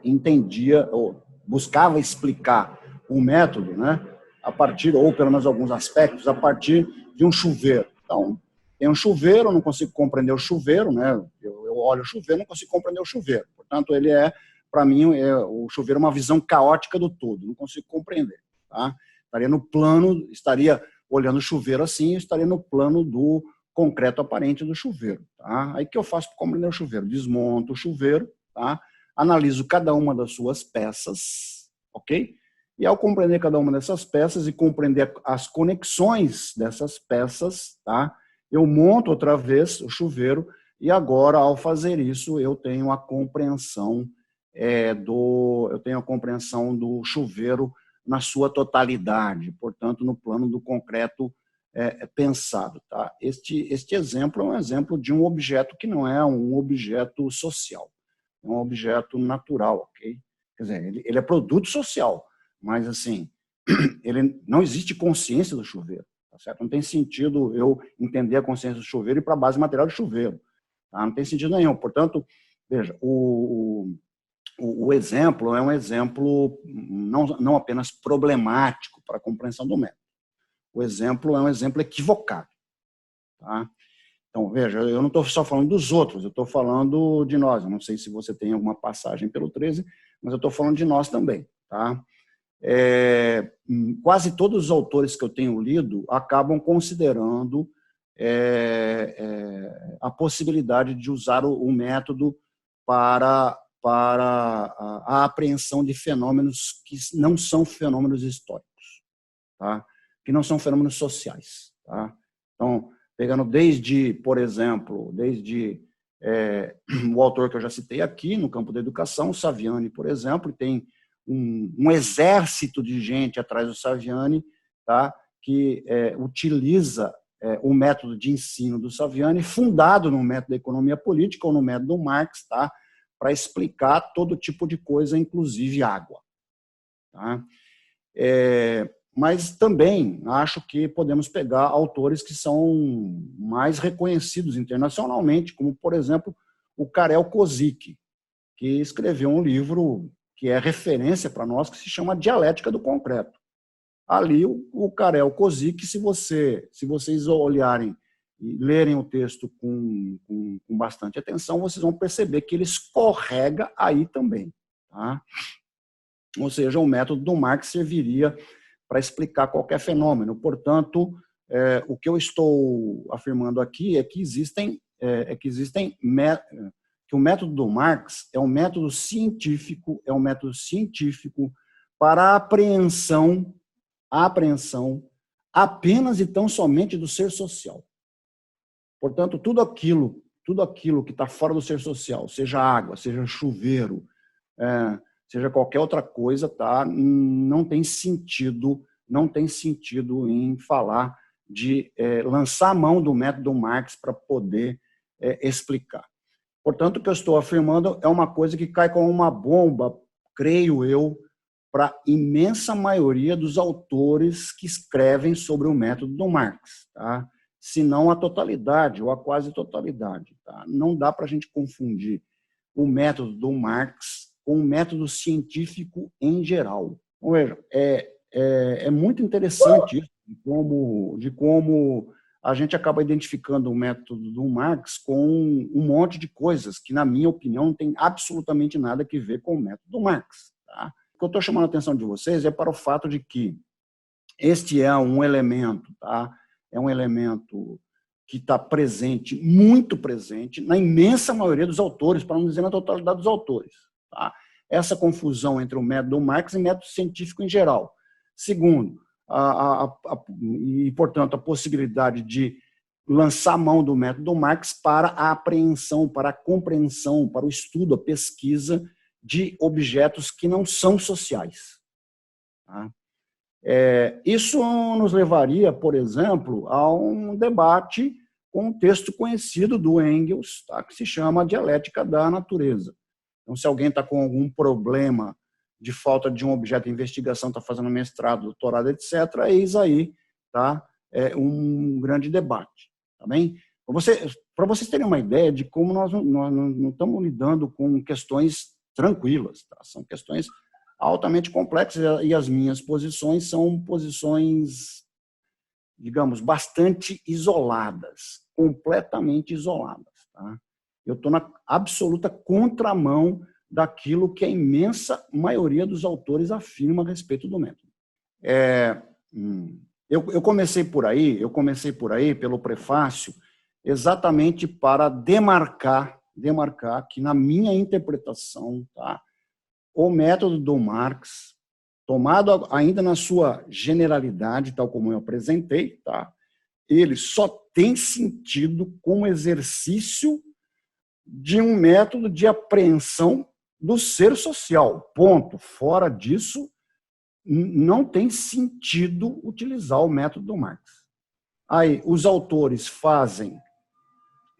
entendia, ou buscava explicar o método, né? A partir, ou pelo menos alguns aspectos, a partir de um chuveiro. Então, tem um chuveiro, eu não consigo compreender o chuveiro, né? Eu olho o chuveiro, não consigo compreender o chuveiro. Portanto, ele para mim, o chuveiro é uma visão caótica do todo, não consigo compreender. Tá? Estaria olhando o chuveiro assim, estaria no plano do concreto aparente do chuveiro. Tá? Aí o que eu faço para compreender o chuveiro? Desmonto o chuveiro, tá? Analiso cada uma das suas peças, ok? E ao compreender cada uma dessas peças e compreender as conexões dessas peças, tá? Eu monto outra vez o chuveiro e agora, ao fazer isso, eu tenho a compreensão do chuveiro na sua totalidade, portanto, no plano do concreto pensado. Tá? Este exemplo é um exemplo de um objeto que não é um objeto social, é um objeto natural, ok? Quer dizer, ele é produto social, mas, assim, não existe consciência do chuveiro, tá certo? Não tem sentido eu entender a consciência do chuveiro e ir para a base material do chuveiro. Tá? Não tem sentido nenhum. Portanto, veja, o exemplo é um exemplo não apenas problemático para a compreensão do método. O exemplo é um exemplo equivocado. Tá? Então, veja, eu não estou só falando dos outros, eu estou falando de nós. Eu não sei se você tem alguma passagem pelo 13, mas eu estou falando de nós também. Tá? Quase todos os autores que eu tenho lido acabam considerando a possibilidade de usar o método para a apreensão de fenômenos que não são fenômenos históricos, tá? Que não são fenômenos sociais. Tá? Então, pegando por exemplo, o autor que eu já citei aqui, no campo da educação, o Saviani, por exemplo, tem um exército de gente atrás do Saviani, tá? Que utiliza o método de ensino do Saviani, fundado no método da economia política ou no método do Marx, tá? Para explicar todo tipo de coisa, inclusive água. Tá? Mas também acho que podemos pegar autores que são mais reconhecidos internacionalmente, como, por exemplo, o Karel Kozik, que escreveu um livro que é referência para nós, que se chama Dialética do Concreto. Ali, o Karel Kozik, se vocês olharem e lerem o texto com bastante atenção, vocês vão perceber que ele escorrega aí também. Tá? Ou seja, o método do Marx serviria para explicar qualquer fenômeno. Portanto, o que eu estou afirmando aqui é que que o método do Marx é um método científico, para a apreensão apenas e tão somente do ser social. Portanto, tudo aquilo que está fora do ser social, seja água, seja chuveiro, seja qualquer outra coisa, tá? Não tem sentido em falar de lançar a mão do método Marx para poder explicar. Portanto, o que eu estou afirmando é uma coisa que cai como uma bomba, creio eu, para a imensa maioria dos autores que escrevem sobre o método do Marx, tá? Se não a totalidade, ou a quase totalidade. Tá? Não dá para a gente confundir o método do Marx com o método científico em geral. Então, veja, é muito interessante isso, de como a gente acaba identificando o método do Marx com um monte de coisas que, na minha opinião, não tem absolutamente nada a ver com o método do Marx. Tá? O que eu estou chamando a atenção de vocês é para o fato de que este é um elemento, tá? É um elemento que está presente, muito presente, na imensa maioria dos autores, para não dizer na totalidade dos autores. Tá? Essa confusão entre o método Marx e o método científico em geral. Segundo, e, portanto, a possibilidade de lançar mão do método Marx para a apreensão, para a compreensão, para o estudo, a pesquisa de objetos que não são sociais. Tá? Isso nos levaria, por exemplo, a um debate com um texto conhecido do Engels, tá, que se chama Dialética da Natureza. Então, se alguém está com algum problema de falta de um objeto de investigação, está fazendo mestrado, doutorado, etc., eis aí, tá, um grande debate. Tá bem? Para vocês terem uma ideia de como nós não estamos lidando com questões tranquilas, tá? São questões altamente complexas e as minhas posições são posições, digamos, bastante isoladas, completamente isoladas. Tá? Eu estou na absoluta contramão daquilo que a imensa maioria dos autores afirma a respeito do método. Eu comecei por aí, pelo prefácio, exatamente para demarcar que, na minha interpretação, tá, o método do Marx, tomado ainda na sua generalidade, tal como eu apresentei, tá, ele só tem sentido como exercício de um método de apreensão do ser social. Ponto. Fora disso, não tem sentido utilizar o método do Marx. Aí, os autores fazem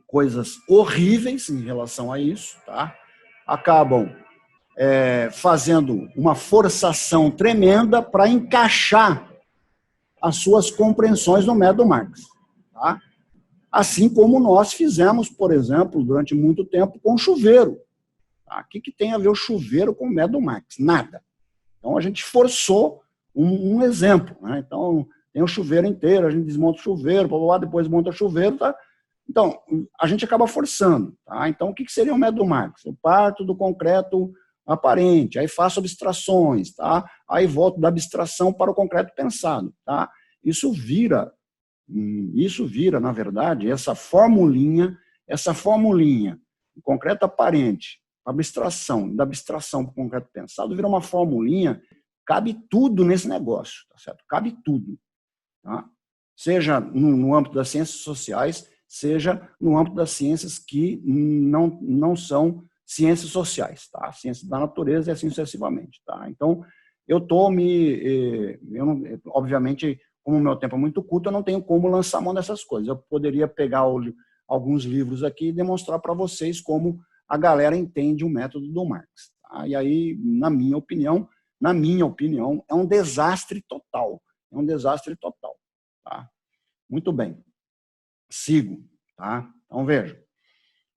coisas horríveis em relação a isso, tá? Acabam fazendo uma forçação tremenda para encaixar as suas compreensões no método Marx. Tá? Assim como nós fizemos, por exemplo, durante muito tempo com o chuveiro. Tá? O que tem a ver o chuveiro com o método Marx? Nada. Então, a gente forçou um exemplo. Né? Então, tem o chuveiro inteiro, a gente desmonta o chuveiro, depois monta o chuveiro. Tá? Então, a gente acaba forçando. Tá? Então, o que seria o método Marx? Eu parto do concreto aparente, aí faço abstrações, tá? Aí volto da abstração para o concreto pensado. Tá? Isso vira, na verdade, essa formulinha, concreto aparente, abstração, da abstração para o concreto pensado, vira uma formulinha, cabe tudo nesse negócio, tá certo? Cabe tudo. Tá? Seja no âmbito das ciências sociais, seja no âmbito das ciências que não são ciências sociais, tá? Ciência da natureza e assim sucessivamente, tá? Então, obviamente, como o meu tempo é muito curto, eu não tenho como lançar mão dessas coisas. Eu poderia pegar alguns livros aqui e demonstrar para vocês como a galera entende o método do Marx. Tá? E aí, na minha opinião, é um desastre total. É um desastre total. Tá? Muito bem. Sigo. Tá? Então, veja.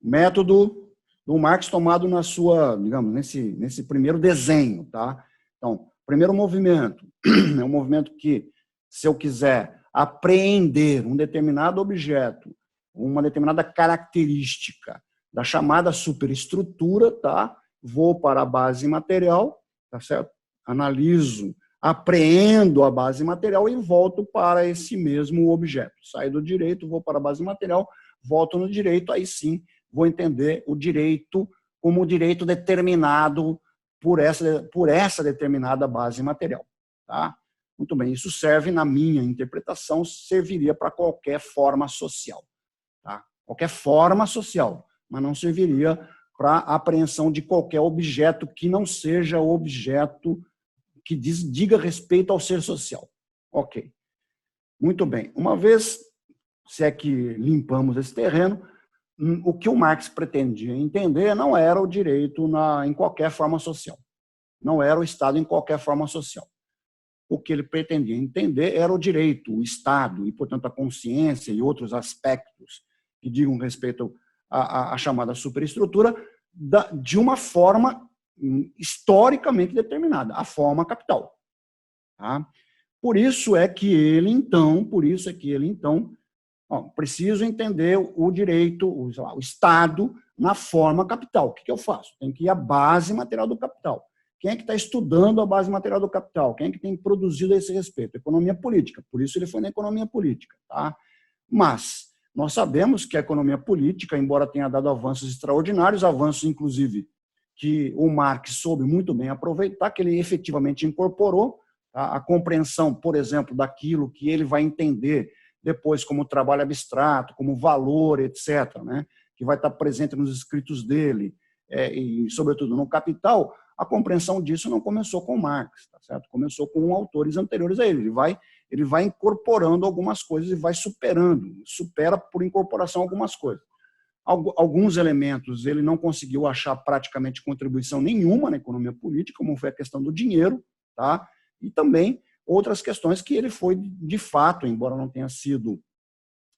Método do Marx tomado na sua, digamos, nesse primeiro desenho. Tá? Então, primeiro movimento é um movimento que, se eu quiser apreender um determinado objeto, uma determinada característica da chamada superestrutura, tá? Vou para a base material, tá certo? Analiso, apreendo a base material e volto para esse mesmo objeto. Saio do direito, vou para a base material, volto no direito, aí sim vou entender o direito como o direito determinado por essa determinada base material. Tá? Muito bem, isso serve, na minha interpretação, serviria para qualquer forma social. Tá? Qualquer forma social, mas não serviria para a apreensão de qualquer objeto que não seja objeto que diga respeito ao ser social. Ok. Muito bem. Uma vez, se é que limpamos esse terreno, o que o Marx pretendia entender não era o direito em qualquer forma social. Não era o Estado em qualquer forma social. O que ele pretendia entender era o direito, o Estado, e, portanto, a consciência e outros aspectos que digam respeito à chamada superestrutura, de uma forma historicamente determinada, a forma capital. Tá? Por isso é que ele, então, preciso entender o direito, o Estado, na forma capital. O que eu faço? Tem que ir à base material do capital. Quem é que está estudando a base material do capital? Quem é que tem produzido a esse respeito? Economia política. Por isso ele foi na economia política. Tá? Mas nós sabemos que a economia política, embora tenha dado avanços extraordinários, avanços, inclusive, que o Marx soube muito bem aproveitar, que ele efetivamente incorporou a compreensão, por exemplo, daquilo que ele vai entender depois como trabalho abstrato, como valor, etc., né? Que vai estar presente nos escritos dele, e, sobretudo, no Capital. A compreensão disso não começou com Marx, tá certo? Começou com autores anteriores a ele. Ele vai incorporando algumas coisas e vai supera por incorporação algumas coisas. Alguns elementos ele não conseguiu achar praticamente contribuição nenhuma na economia política, como foi a questão do dinheiro, tá? E também outras questões que ele foi, de fato, embora não tenha sido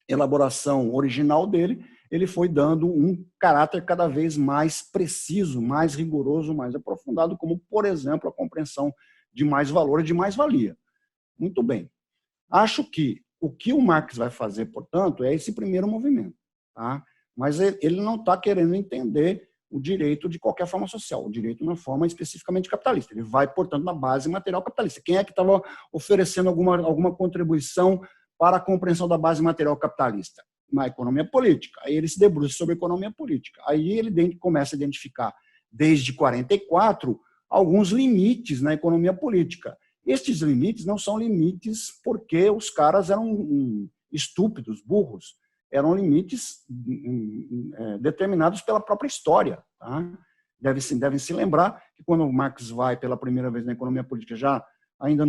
elaboração original dele, ele foi dando um caráter cada vez mais preciso, mais rigoroso, mais aprofundado, como, por exemplo, a compreensão de mais valor e de mais-valia. Muito bem. Acho que o que o Marx vai fazer, portanto, é esse primeiro movimento. Tá? Mas ele não está querendo entender o direito de qualquer forma social, o direito na forma especificamente capitalista. Ele vai, portanto, na base material capitalista. Quem é que estava oferecendo alguma contribuição para a compreensão da base material capitalista? Na economia política. Aí ele se debruça sobre a economia política. Aí ele começa a identificar, desde 1944, alguns limites na economia política. Estes limites não são limites porque os caras eram estúpidos, burros. Eram limites determinados pela própria história. Tá? Devem se lembrar que quando o Marx vai pela primeira vez na economia política, já ainda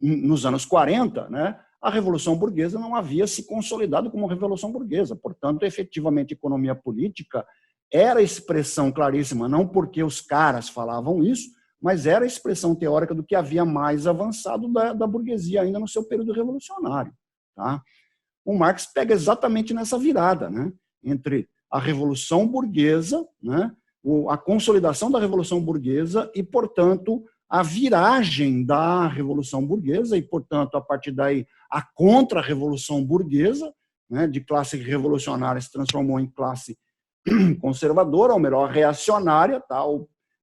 nos anos 40, né, a Revolução Burguesa não havia se consolidado como Revolução Burguesa. Portanto, efetivamente, a economia política era a expressão claríssima, não porque os caras falavam isso, mas era a expressão teórica do que havia mais avançado da burguesia ainda no seu período revolucionário. Tá? O Marx pega exatamente nessa virada, né, entre a Revolução Burguesa, né, a consolidação da Revolução Burguesa e, portanto, a viragem da Revolução Burguesa e, portanto, a partir daí, a contra-revolução burguesa, né, de classe revolucionária se transformou em classe conservadora, ou melhor, reacionária. Tá?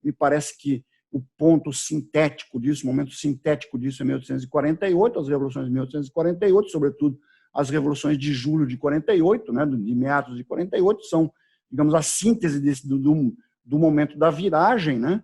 Me parece que o ponto sintético disso, o momento sintético disso é 1848, as revoluções de 1848, sobretudo as revoluções de julho de 48, né, de meados de 48, são, digamos, a síntese do momento da viragem, né?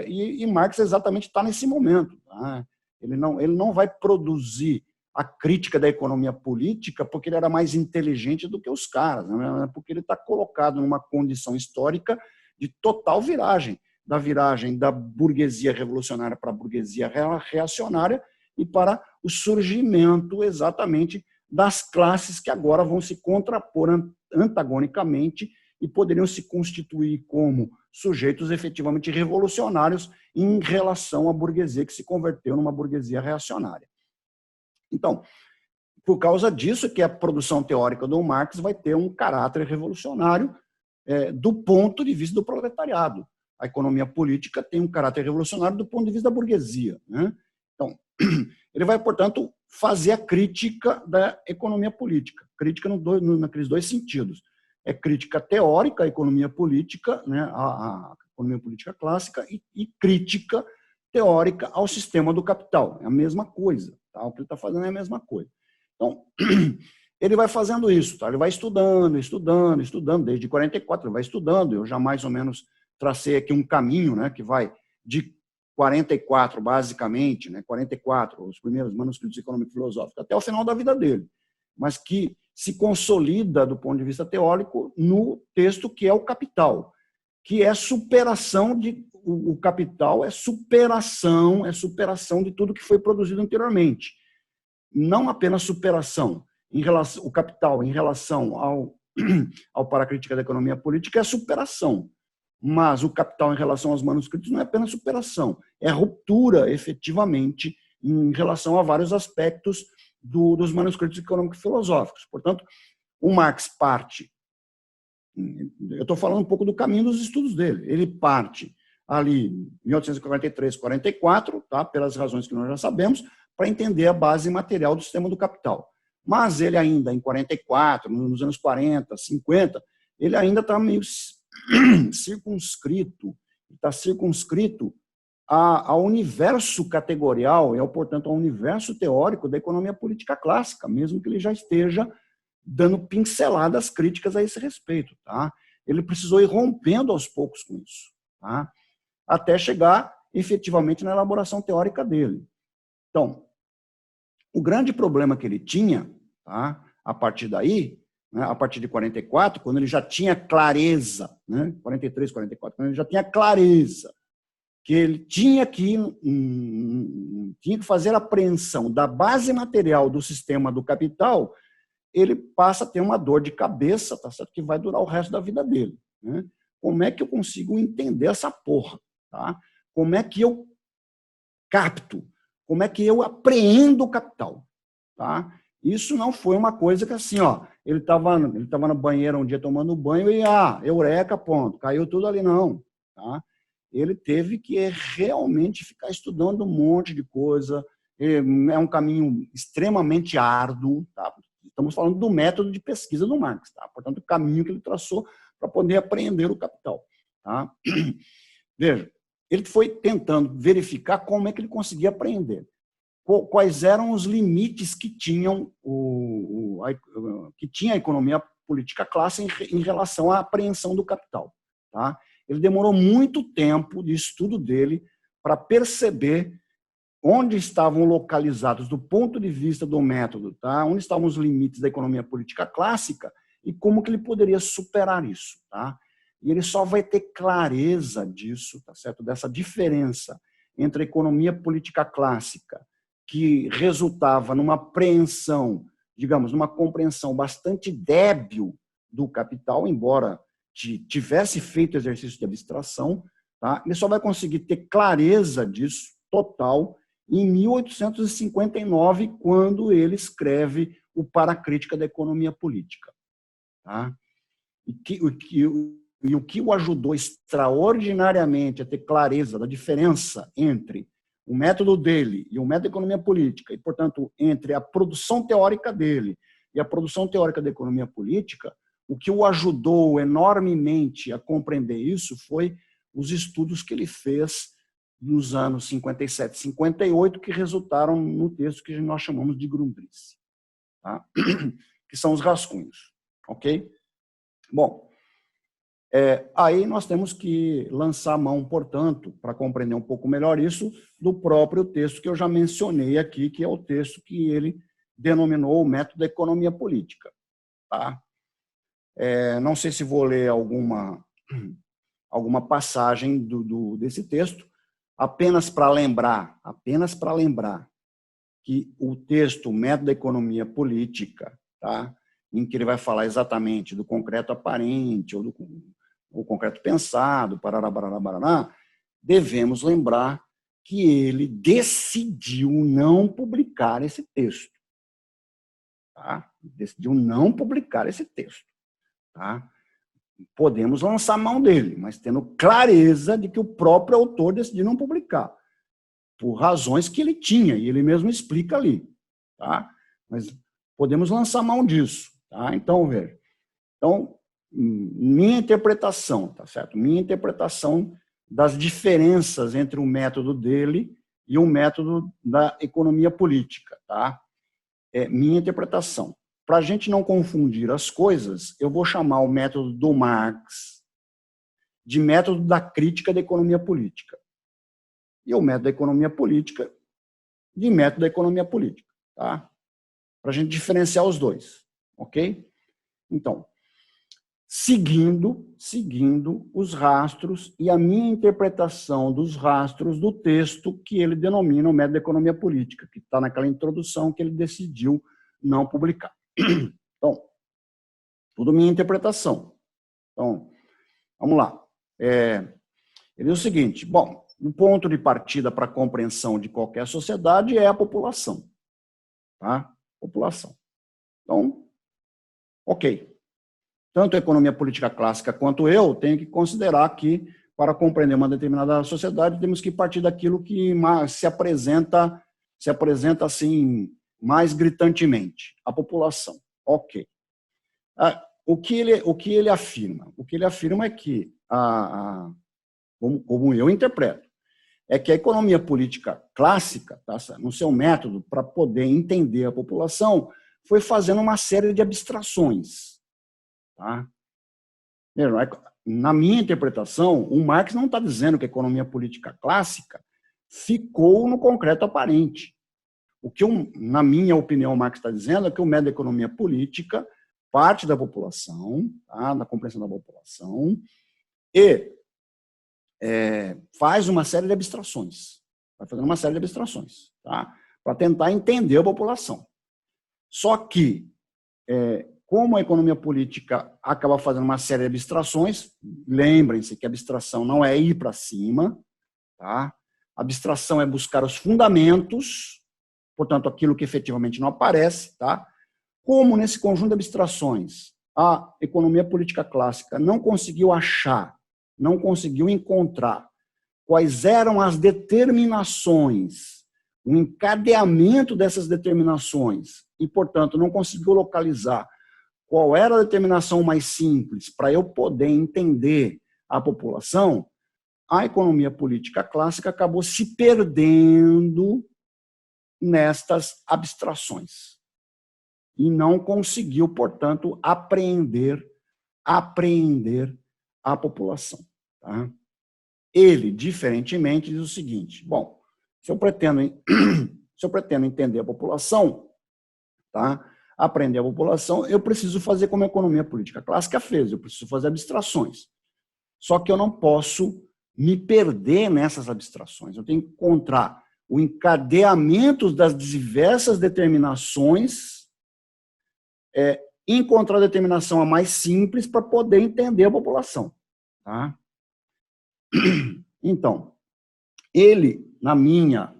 E Marx exatamente está nesse momento. Tá? Ele não vai produzir a crítica da economia política porque ele era mais inteligente do que os caras, né? Porque ele está colocado numa condição histórica de total viragem, da viragem da burguesia revolucionária para a burguesia reacionária e para o surgimento exatamente das classes que agora vão se contrapor antagonicamente e poderiam se constituir como sujeitos efetivamente revolucionários em relação à burguesia que se converteu numa burguesia reacionária. Então, por causa disso que a produção teórica do Marx vai ter um caráter revolucionário do ponto de vista do proletariado. A economia política tem um caráter revolucionário do ponto de vista da burguesia. Né? Então, ele vai, portanto, fazer a crítica da economia política. Crítica naqueles dois sentidos. É crítica teórica à economia política, né, à economia política clássica, e crítica teórica ao sistema do capital. É a mesma coisa. Tá? O que ele está fazendo é a mesma coisa. Então, ele vai fazendo isso. Tá? Ele vai estudando, desde 44, ele vai estudando. Eu já mais ou menos tracei aqui um caminho, né, que vai de 44, basicamente, né, 44, os primeiros manuscritos econômico-filosóficos, até o final da vida dele, mas que se consolida do ponto de vista teórico no texto que é o Capital, que é superação o Capital é superação de tudo que foi produzido anteriormente. Não apenas superação o Capital em relação ao Paracrítica da Economia Política é a superação. Mas o Capital, em relação aos manuscritos, não é apenas superação, é ruptura, efetivamente, em relação a vários aspectos dos manuscritos econômico-filosóficos. Portanto, o Marx parte, eu estou falando um pouco do caminho dos estudos dele, ele parte ali em 1843, 44, tá, pelas razões que nós já sabemos, para entender a base material do sistema do capital. Mas ele ainda, em 44, nos anos 40, 50, ele ainda está meio circunscrito, ao universo categorial e, portanto, ao universo teórico da economia política clássica, mesmo que ele já esteja dando pinceladas críticas a esse respeito. Tá? Ele precisou ir rompendo aos poucos com isso, tá? Até chegar efetivamente na elaboração teórica dele. Então, o grande problema que ele tinha, tá, a partir daí, né, a partir de 44, quando ele já tinha clareza, né, 43, 44, quando ele já tinha clareza que ele tinha que fazer a apreensão da base material do sistema do capital, ele passa a ter uma dor de cabeça, tá certo, que vai durar o resto da vida dele. Né? Como é que eu consigo entender essa porra? Tá? Como é que eu capto? Como é que eu apreendo o capital? Tá? Isso não foi uma coisa que assim, ó, ele estava no banheiro um dia tomando banho e, eureka, ponto, caiu tudo ali, não. Tá? Ele teve que realmente ficar estudando um monte de coisa, é um caminho extremamente árduo, tá? Estamos falando do método de pesquisa do Marx, tá? Portanto, o caminho que ele traçou para poder apreender o capital. Tá? Veja, ele foi tentando verificar como é que ele conseguia apreender. Quais eram os limites que tinha a economia política clássica em relação à apreensão do capital. Tá? Ele demorou muito tempo de estudo dele para perceber onde estavam localizados, do ponto de vista do método, tá? Onde estavam os limites da economia política clássica e como que ele poderia superar isso. Tá? E ele só vai ter clareza disso, tá certo? Dessa diferença entre a economia política clássica, que resultava numa apreensão, digamos, numa compreensão bastante débil do capital, embora tivesse feito exercício de abstração, tá? Ele só vai conseguir ter clareza disso, total, em 1859, quando ele escreve o Paracrítica da Economia Política. Tá? E o que o ajudou extraordinariamente a ter clareza da diferença entre o método dele e o método da economia política, e, portanto, entre a produção teórica dele e a produção teórica da economia política, o que o ajudou enormemente a compreender isso foi os estudos que ele fez nos anos 57 e 58, que resultaram no texto que nós chamamos de Grundrisse, tá? Que são os rascunhos. Ok? Bom, aí nós temos que lançar a mão, portanto, para compreender um pouco melhor isso, do próprio texto que eu já mencionei aqui, que é o texto que ele denominou o método da economia política. Tá? Não sei se vou ler alguma passagem desse texto, apenas para lembrar que o texto, o método da economia política, tá? Em que ele vai falar exatamente do concreto aparente, ou do concreto pensado, parará, devemos lembrar que ele decidiu não publicar esse texto. Tá? Decidiu não publicar esse texto. Tá? Podemos lançar mão dele, mas tendo clareza de que o próprio autor decidiu não publicar, por razões que ele tinha, e ele mesmo explica ali. Tá? Mas podemos lançar mão disso. Tá? Então, veja. Então, minha interpretação, tá certo? Minha interpretação das diferenças entre o método dele e o método da economia política, tá? Minha interpretação. Para a gente não confundir as coisas, eu vou chamar o método do Marx de método da crítica da economia política. E o método da economia política de método da economia política, tá? Para a gente diferenciar os dois, ok? Então, seguindo os rastros e a minha interpretação dos rastros do texto que ele denomina o método da economia política, que está naquela introdução que ele decidiu não publicar. Então, Tudo minha interpretação. Então, vamos lá. Ele diz o seguinte, bom, o ponto de partida para a compreensão de qualquer sociedade é a população. Tá? População. Então, ok. Tanto a economia política clássica quanto eu tenho que considerar que, para compreender uma determinada sociedade, temos que partir daquilo que se apresenta assim, mais gritantemente, a população. Ok. O que ele afirma? O que ele afirma é que, como eu interpreto, é que a economia política clássica, tá, no seu método, para poder entender a população, foi fazendo uma série de abstrações. Tá? Na minha interpretação, o Marx não está dizendo que a economia política clássica ficou no concreto aparente. O que, na minha opinião, o Marx está dizendo é que o método da economia política parte da população, tá, da compreensão da população, e faz uma série de abstrações. Vai fazendo uma série de abstrações, tá, para tentar entender a população. Só que, como a economia política acaba fazendo uma série de abstrações, lembrem-se que a abstração não é ir para cima, tá? A abstração é buscar os fundamentos, portanto, aquilo que efetivamente não aparece, tá? Como nesse conjunto de abstrações a economia política clássica não conseguiu achar, não conseguiu encontrar quais eram as determinações, o encadeamento dessas determinações, e, portanto, não conseguiu localizar qual era a determinação mais simples para eu poder entender a população, a economia política clássica acabou se perdendo nestas abstrações. E não conseguiu, portanto, apreender a população. Tá? Ele, diferentemente, diz o seguinte, bom, se eu pretendo entender a população, tá? Aprender a população, eu preciso fazer como a economia política clássica fez, eu preciso fazer abstrações. Só que eu não posso me perder nessas abstrações, eu tenho que encontrar o encadeamento das diversas determinações, encontrar a determinação a mais simples para poder entender a população. Tá? Então, ele, na minha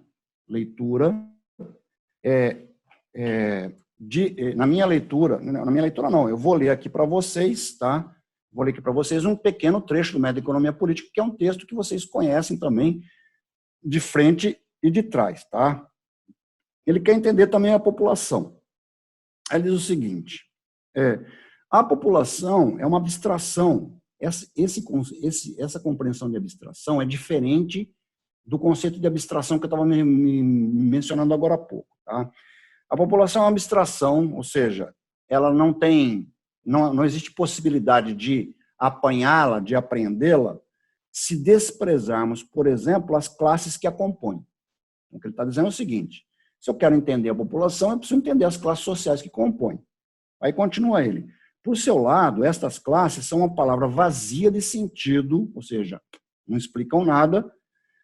leitura, eu vou ler aqui para vocês, tá? Vou ler aqui para vocês um pequeno trecho do Método de Economia Política, que é um texto que vocês conhecem também de frente e de trás, tá? Ele quer entender também a população. Ele diz o seguinte, a população é uma abstração, essa compreensão de abstração é diferente do conceito de abstração que eu estava me mencionando agora há pouco, tá? A população é uma abstração, ou seja, ela não existe possibilidade de apanhá-la, de apreendê-la, se desprezarmos, por exemplo, as classes que a compõem. O que ele está dizendo é o seguinte, se eu quero entender a população, eu preciso entender as classes sociais que compõem. Aí continua ele, por seu lado, estas classes são uma palavra vazia de sentido, ou seja, não explicam nada,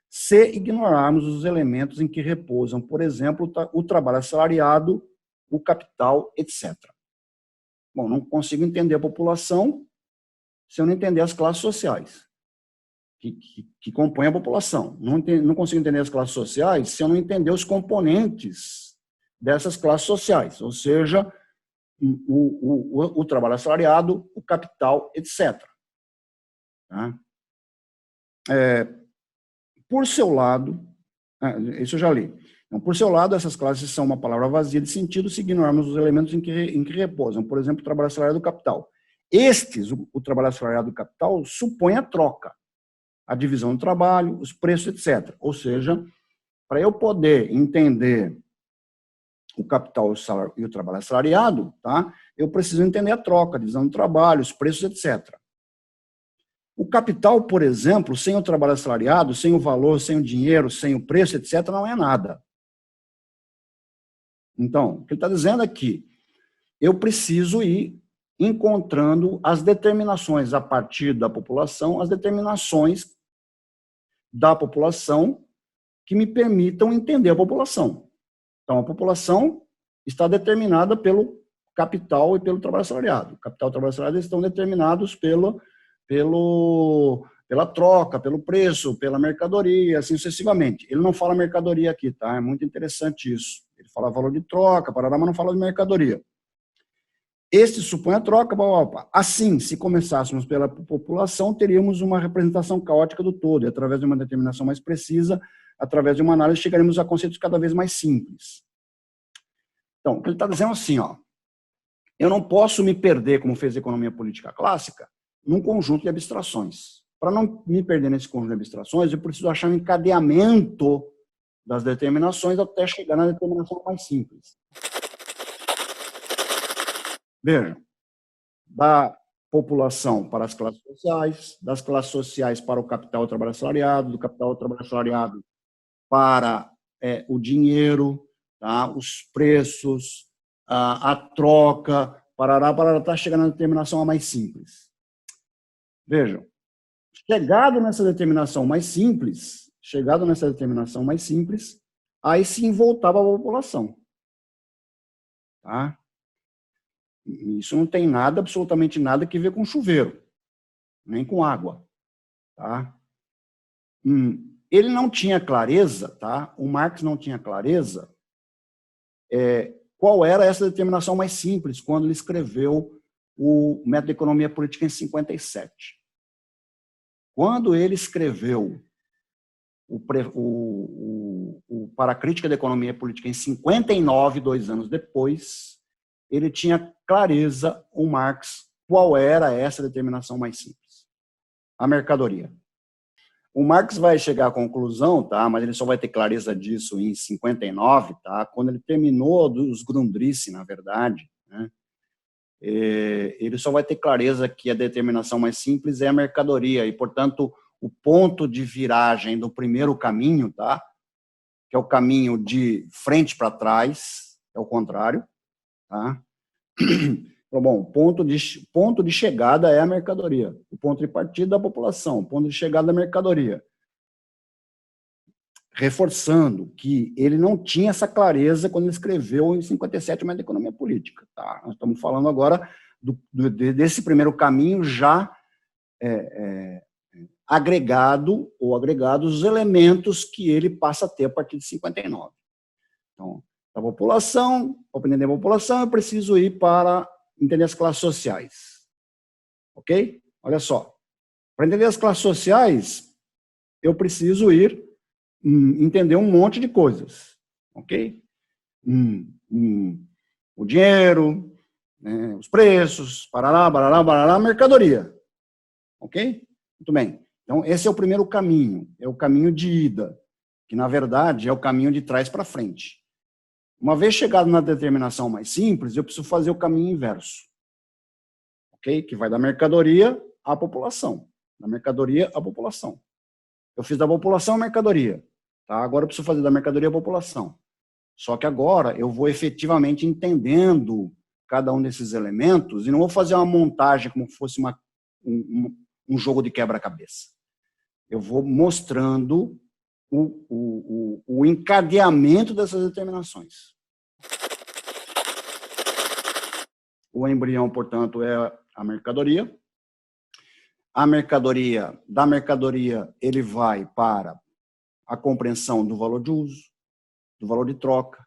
se ignorarmos os elementos em que repousam, por exemplo, o trabalho assalariado, o capital, etc. Bom, não consigo entender a população se eu não entender as classes sociais que compõem a população. Não consigo entender as classes sociais se eu não entender os componentes dessas classes sociais, ou seja, o trabalho assalariado, o capital, etc. Tá? Por seu lado, isso eu já li. Então, por seu lado, essas classes são uma palavra vazia de sentido se ignorarmos os elementos em que repousam. Por exemplo, o trabalho assalariado do capital. O trabalho assalariado do capital supõe a troca, a divisão do trabalho, os preços, etc. Ou seja, para eu poder entender o capital e o trabalho assalariado, tá? Eu preciso entender a troca, a divisão do trabalho, os preços, etc. O capital, por exemplo, sem o trabalho assalariado, sem o valor, sem o dinheiro, sem o preço, etc., não é nada. Então, o que ele está dizendo é que eu preciso ir encontrando as determinações a partir da população, as determinações da população que me permitam entender a população. Então, a população está determinada pelo capital e pelo trabalho assalariado. O capital e o trabalho assalariado estão determinados pela troca, pelo preço, pela mercadoria, assim sucessivamente. Ele não fala mercadoria aqui, tá? É muito interessante isso. Ele fala valor de troca, mas não fala de mercadoria. Este supõe a troca, assim, se começássemos pela população, teríamos uma representação caótica do todo, e através de uma determinação mais precisa, através de uma análise, chegaremos a conceitos cada vez mais simples. Então, o que ele está dizendo assim, ó, eu não posso me perder, como fez a economia política clássica, num conjunto de abstrações. Para não me perder nesse conjunto de abstrações, eu preciso achar um encadeamento das determinações até chegar na determinação mais simples. Vejam, da população para as classes sociais, das classes sociais para o capital e o trabalho assalariado, do capital e o trabalho assalariado para o dinheiro, tá? Os preços, a troca, parará, está chegando na determinação mais simples. Vejam, chegado nessa determinação mais simples, aí sim voltava a população. Tá? Isso não tem nada, absolutamente nada que ver com chuveiro, nem com água. Tá? Ele não tinha clareza, tá? O Marx não tinha clareza qual era essa determinação mais simples quando ele escreveu o Método de Economia Política em 57. Quando ele escreveu para a Crítica da Economia Política em 59, 2 anos depois, ele tinha clareza, o Marx, qual era essa determinação mais simples. A mercadoria. O Marx vai chegar à conclusão, tá? Mas ele só vai ter clareza disso em 59, tá? Quando ele terminou dos Grundrisse, na verdade, né? Ele só vai ter clareza que a determinação mais simples é a mercadoria, e, portanto, o ponto de viragem do primeiro caminho, tá? Que é o caminho de frente para trás, é o contrário, tá? Bom, ponto de chegada é a mercadoria, o ponto de partida é a população, o ponto de chegada é a mercadoria. Reforçando que ele não tinha essa clareza quando ele escreveu em 57 o Método de Economia Política. Tá? Nós estamos falando agora desse primeiro caminho já agregado ou agregados os elementos que ele passa a ter a partir de 59. Então, da população, para entender a população, eu preciso ir para entender as classes sociais. Ok? Olha só. Para entender as classes sociais, eu preciso ir entender um monte de coisas. Ok? O dinheiro, né, os preços, barará, mercadoria. Ok? Muito bem. Então, esse é o primeiro caminho. É o caminho de ida, que, na verdade, é o caminho de trás para frente. Uma vez chegado na determinação mais simples, eu preciso fazer o caminho inverso. Ok? Que vai da mercadoria à população. Da mercadoria à população. Eu fiz da população à mercadoria. Tá? Agora eu preciso fazer da mercadoria à população. Só que agora eu vou efetivamente entendendo cada um desses elementos e não vou fazer uma montagem como se fosse um jogo de quebra-cabeça. Eu vou mostrando o encadeamento dessas determinações. O embrião, portanto, é a mercadoria. Da mercadoria, ele vai para a compreensão do valor de uso, do valor de troca.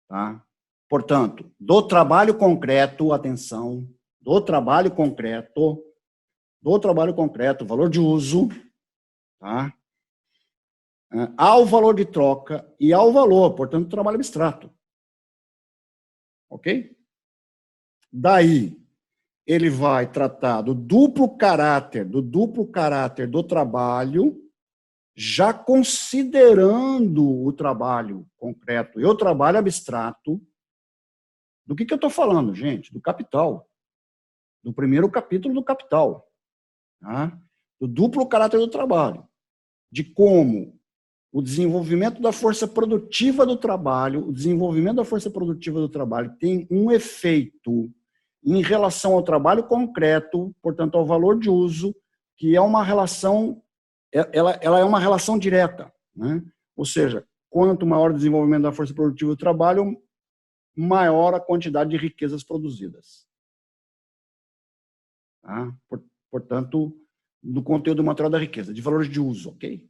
Tá? Portanto, do trabalho concreto, atenção, do trabalho concreto, valor de uso, tá? Ao valor de troca e ao valor, portanto, do trabalho abstrato. Ok? Daí, ele vai tratar do duplo caráter do trabalho, já considerando o trabalho concreto e o trabalho abstrato. Do que eu estou falando, gente? Do Capital. Do primeiro capítulo do Capital. Tá? Do duplo caráter do trabalho. De como o desenvolvimento da força produtiva do trabalho, tem um efeito em relação ao trabalho concreto, portanto, ao valor de uso, que é uma relação, ela é uma relação direta, né? Ou seja, quanto maior o desenvolvimento da força produtiva do trabalho, maior a quantidade de riquezas produzidas. Tá? Portanto, do conteúdo material da riqueza, de valores de uso, ok?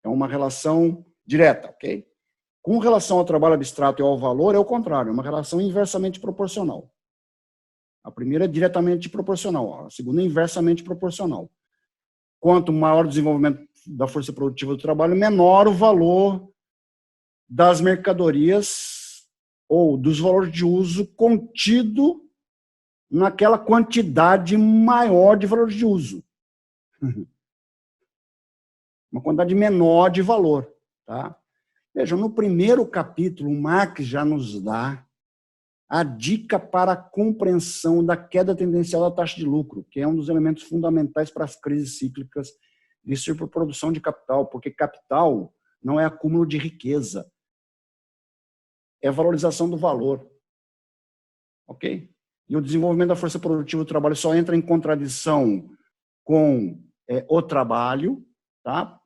É uma relação direta, ok? Com relação ao trabalho abstrato e ao valor, é o contrário, é uma relação inversamente proporcional. A primeira é diretamente proporcional, a segunda é inversamente proporcional. Quanto maior o desenvolvimento da força produtiva do trabalho, menor o valor das mercadorias ou dos valores de uso contido naquela quantidade maior de valores de uso. Uma quantidade menor de valor. Tá? Vejam, no primeiro capítulo, o Marx já nos dá a dica para a compreensão da queda tendencial da taxa de lucro, que é um dos elementos fundamentais para as crises cíclicas de superprodução de capital, porque capital não é acúmulo de riqueza, é valorização do valor. Ok? E o desenvolvimento da força produtiva do trabalho só entra em contradição com o trabalho, tá?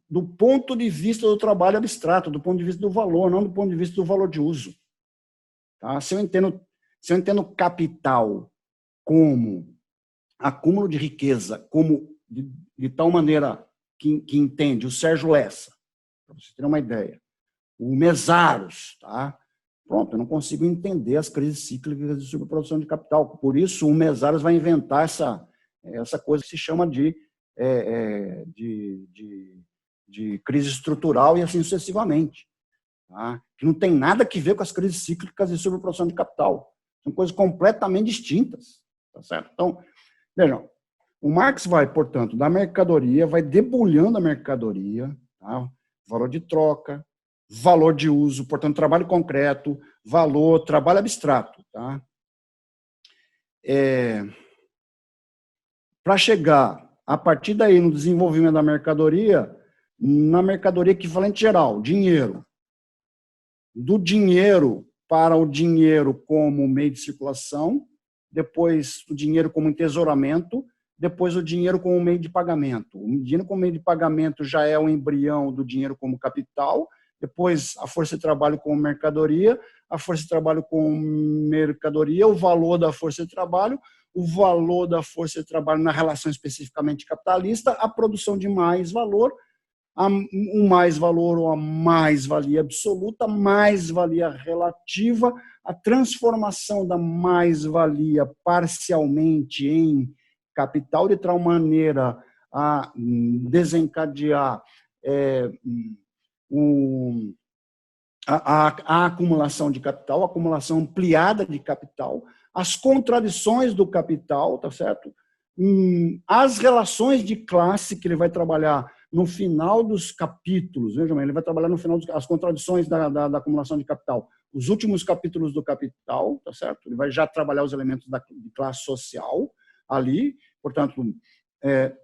Do ponto de vista do trabalho abstrato, do ponto de vista do valor, não do ponto de vista do valor de uso. Tá? Se eu entendo capital como acúmulo de riqueza, como de tal maneira que entende o Sérgio Lessa, para vocês terem uma ideia, o Mesaros, tá? Pronto, eu não consigo entender as crises cíclicas de superprodução de capital. Por isso, o Mesaros vai inventar essa coisa que se chama de crise estrutural e assim sucessivamente. Tá? Que não tem nada a ver com as crises cíclicas de superprodução de capital. São coisas completamente distintas. Tá certo? Então, vejam, o Marx vai, portanto, da mercadoria, vai debulhando a mercadoria, tá? Valor de troca, valor de uso, portanto, trabalho concreto, valor, trabalho abstrato. Tá? Para chegar, a partir daí, no desenvolvimento da mercadoria, na mercadoria equivalente geral, dinheiro. Do dinheiro para o dinheiro como meio de circulação, depois o dinheiro como entesouramento, depois o dinheiro como meio de pagamento. O dinheiro como meio de pagamento já é o embrião do dinheiro como capital, depois a força de trabalho como mercadoria, a força de trabalho como mercadoria, o valor da força de trabalho, o valor da força de trabalho na relação especificamente capitalista, a produção de mais valor, o mais valor ou a mais-valia absoluta, mais-valia relativa, a transformação da mais-valia parcialmente em capital, de tal maneira a desencadear a acumulação de capital, a acumulação ampliada de capital, as contradições do capital, tá certo? As relações de classe que ele vai trabalhar no final dos capítulos, vejam, ele vai trabalhar no final as contradições da acumulação de capital. Os últimos capítulos do Capital, tá certo? Ele vai já trabalhar os elementos de classe social ali, portanto,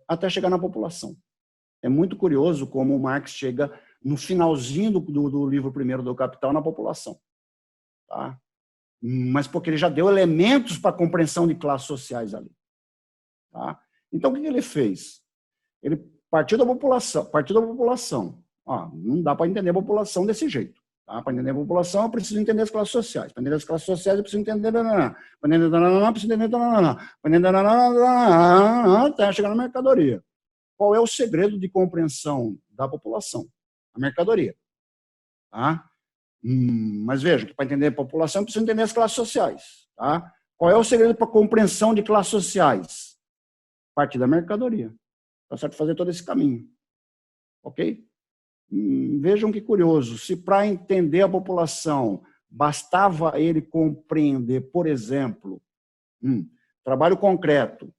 até chegar na população. É muito curioso como o Marx chega no finalzinho do livro primeiro do Capital na população. Tá? Mas porque ele já deu elementos para a compreensão de classes sociais ali. Tá? Então, o que ele fez? Ele partiu da população. Não dá para entender a população desse jeito. Tá? Para entender a população, eu preciso entender as classes sociais. Para entender as classes sociais, eu preciso entender... Para entender... preciso entender... Para entender... até chegar na mercadoria. Qual é o segredo de compreensão da população? A mercadoria. Tá? Mas veja, que para entender a população, eu preciso entender as classes sociais. Tá? Qual é o segredo para a compreensão de classes sociais? Partir da mercadoria. Tá certo? Fazer todo esse caminho. Ok? Vejam que curioso. Se para entender a população bastava ele compreender, por exemplo, trabalho concreto,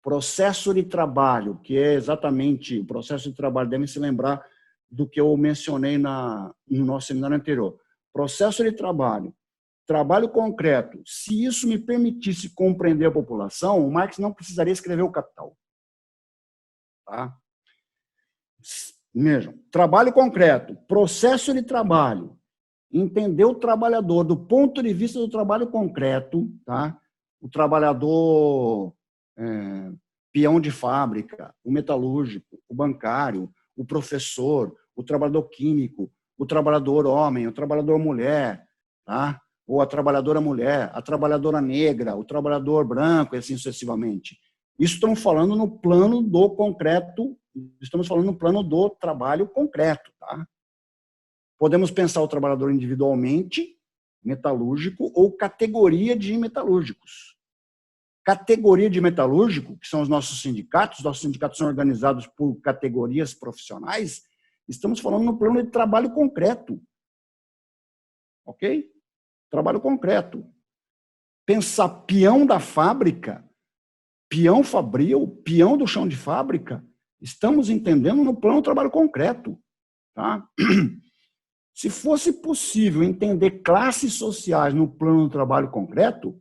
processo de trabalho, que é exatamente o processo de trabalho, devem se lembrar do que eu mencionei no nosso seminário anterior. Processo de trabalho, trabalho concreto, se isso me permitisse compreender a população, o Marx não precisaria escrever o Capital. Tá? Vejam, trabalho concreto, processo de trabalho, entender o trabalhador do ponto de vista do trabalho concreto, tá? O trabalhador peão de fábrica, o metalúrgico, o bancário, o professor, o trabalhador químico, o trabalhador homem, o trabalhador mulher, tá? Ou a trabalhadora mulher, a trabalhadora negra, o trabalhador branco, e assim sucessivamente. Isso estamos falando no plano do concreto, estamos falando no plano do trabalho concreto. Tá? Podemos pensar o trabalhador individualmente, metalúrgico, ou categoria de metalúrgicos. Categoria de metalúrgico, que são os nossos sindicatos são organizados por categorias profissionais, estamos falando no plano de trabalho concreto. Ok? Trabalho concreto. Pensar peão da fábrica, peão fabril, peão do chão de fábrica, estamos entendendo no plano do trabalho concreto. Tá? Se fosse possível entender classes sociais no plano do trabalho concreto,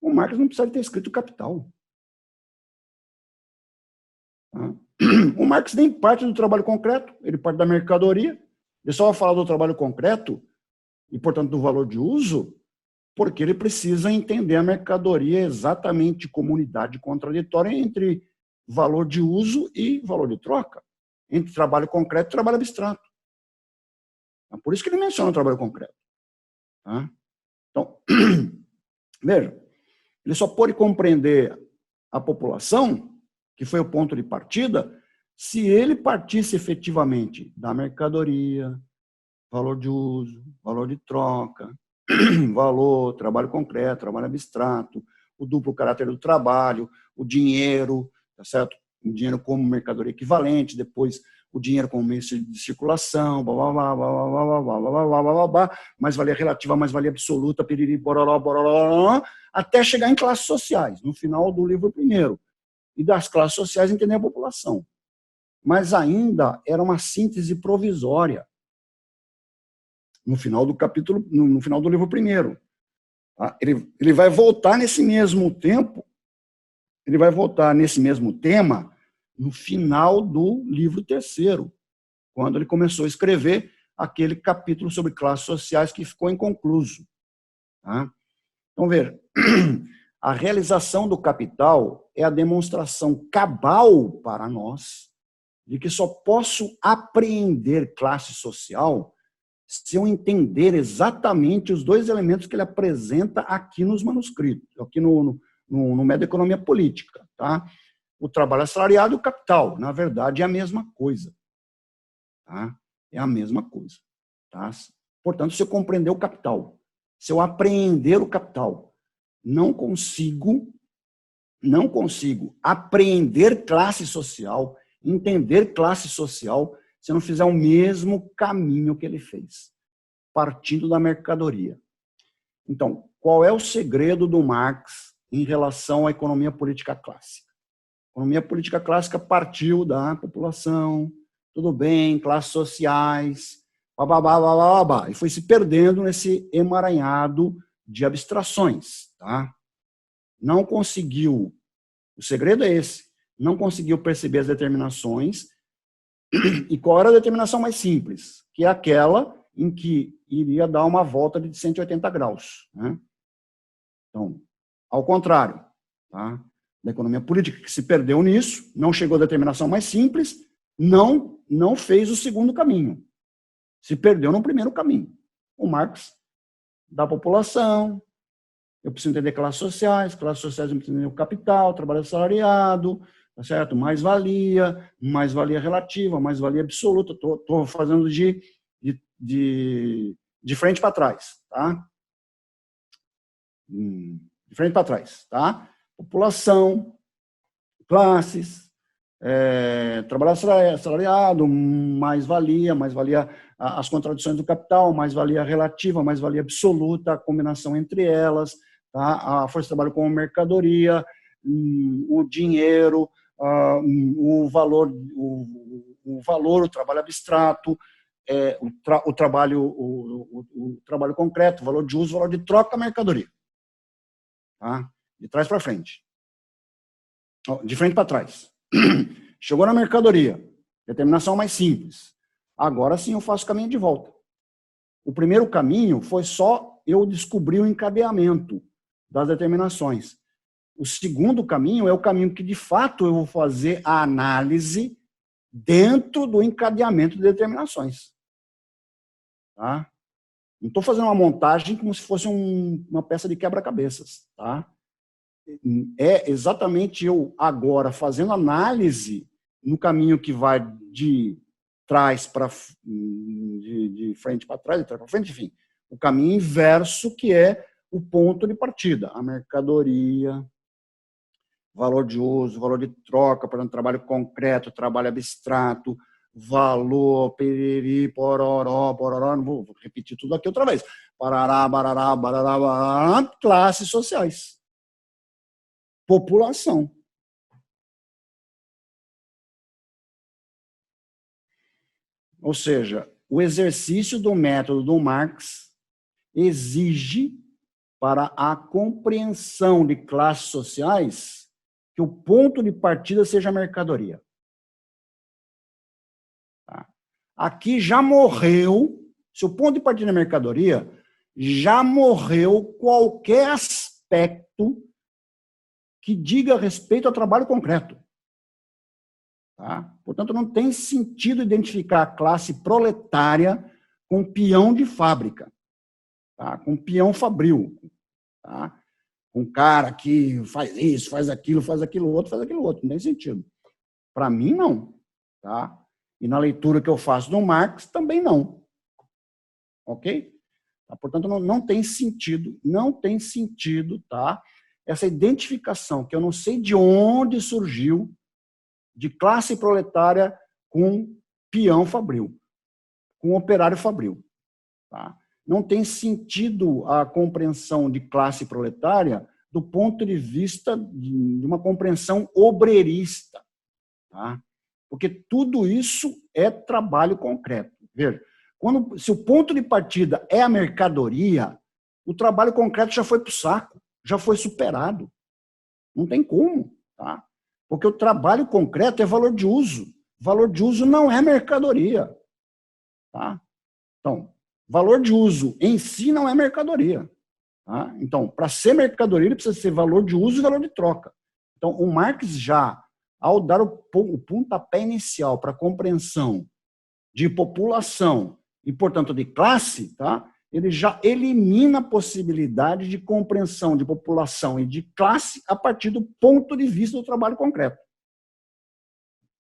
o Marx não precisaria ter escrito Capital. Tá? O Marx nem parte do trabalho concreto, ele parte da mercadoria. Ele só vai falar do trabalho concreto e, portanto, do valor de uso, porque ele precisa entender a mercadoria exatamente como unidade contraditória entre valor de uso e valor de troca, entre trabalho concreto e trabalho abstrato. Por isso que ele menciona o trabalho concreto. Tá? Então, veja, ele só pode compreender a população, que foi o ponto de partida, se ele partisse efetivamente da mercadoria, valor de uso, valor de troca, valor, trabalho concreto, trabalho abstrato, o duplo caráter do trabalho, o dinheiro, tá certo? O dinheiro como mercadoria equivalente, depois o dinheiro como meio de circulação, mais-valia relativa, mais-valia absoluta, piriri, bororó, bororó, até chegar em classes sociais, no final do livro primeiro. E das classes sociais entender a população. Mas ainda era uma síntese provisória no final do capítulo, no final do livro primeiro. Tá? Ele vai voltar nesse mesmo tempo, ele vai voltar nesse mesmo tema no final do livro terceiro, quando ele começou a escrever aquele capítulo sobre classes sociais que ficou inconcluso. Tá? Então, veja, a realização do Capital é a demonstração cabal para nós de que só posso apreender classe social se eu entender exatamente os dois elementos que ele apresenta aqui nos manuscritos, aqui no método de economia política. Tá? O trabalho assalariado e o capital, na verdade, é a mesma coisa. Tá? É a mesma coisa. Tá? Portanto, se eu compreender o capital, se eu apreender o capital, não consigo apreender classe social, entender classe social, se eu não fizer o mesmo caminho que ele fez, partindo da mercadoria. Então, qual é o segredo do Marx em relação à economia política clássica? A economia política clássica partiu da população, tudo bem, classes sociais, e foi se perdendo nesse emaranhado de abstrações. Tá? Não conseguiu, o segredo é esse, não conseguiu perceber as determinações. E qual era a determinação mais simples? Que é aquela em que iria dar uma volta de 180 graus. Né? Então, ao contrário, tá? Da economia política, que se perdeu nisso, não chegou à determinação mais simples, não fez o segundo caminho. Se perdeu no primeiro caminho. O Marx, da população, eu preciso entender classes sociais eu preciso entender o capital, trabalho assalariado, tá certo? Mais-valia relativa, mais-valia absoluta. Estou fazendo de frente para trás, tá? De frente para trás, tá? População, classes, trabalho assalariado, mais-valia, as contradições do capital, mais-valia relativa, mais-valia absoluta, a combinação entre elas, tá? A força de trabalho como mercadoria, o dinheiro, o valor, o trabalho abstrato, o trabalho concreto, o valor de uso, o valor de troca, a mercadoria. Tá? De trás para frente. De frente para trás. Chegou na mercadoria. Determinação mais simples. Agora sim eu faço o caminho de volta. O primeiro caminho foi só eu descobrir o encadeamento das determinações. O segundo caminho é o caminho que, de fato, eu vou fazer a análise dentro do encadeamento de determinações. Tá? Não estou fazendo uma montagem como se fosse uma peça de quebra-cabeças, tá? É exatamente eu agora fazendo análise no caminho que vai de trás para de frente para trás, de trás para frente, enfim, o caminho inverso, que é o ponto de partida, a mercadoria, valor de uso, valor de troca, portanto, trabalho concreto, trabalho abstrato, valor, periri, pororó, pororó, não vou repetir tudo aqui outra vez, parará, barará, barará, barará, classes sociais, população. Ou seja, o exercício do método do Marx exige, para a compreensão de classes sociais, que o ponto de partida seja a mercadoria. Tá? Aqui já morreu, se o ponto de partida é a mercadoria, já morreu qualquer aspecto que diga respeito ao trabalho concreto. Tá? Portanto, não tem sentido identificar a classe proletária com peão de fábrica, tá? Com peão fabril, tá? Com cara que faz isso, faz aquilo outro, faz aquilo outro. Não tem sentido. Para mim, não. Tá? E na leitura que eu faço do Marx, também não. Ok? Tá? Portanto, não tem sentido, tá? Essa identificação, que eu não sei de onde surgiu, de classe proletária com peão fabril, com operário fabril. Tá? Não tem sentido a compreensão de classe proletária do ponto de vista de uma compreensão obreirista. Tá? Porque tudo isso é trabalho concreto. Veja, se o ponto de partida é a mercadoria, o trabalho concreto já foi para o saco, já foi superado. Não tem como. Tá? Porque o trabalho concreto é valor de uso. Valor de uso não é mercadoria. Tá? Então, valor de uso em si não é mercadoria. Tá? Então, para ser mercadoria, ele precisa ser valor de uso e valor de troca. Então, o Marx já, ao dar o pontapé inicial para a compreensão de população e, portanto, de classe, tá? Ele já elimina a possibilidade de compreensão de população e de classe a partir do ponto de vista do trabalho concreto.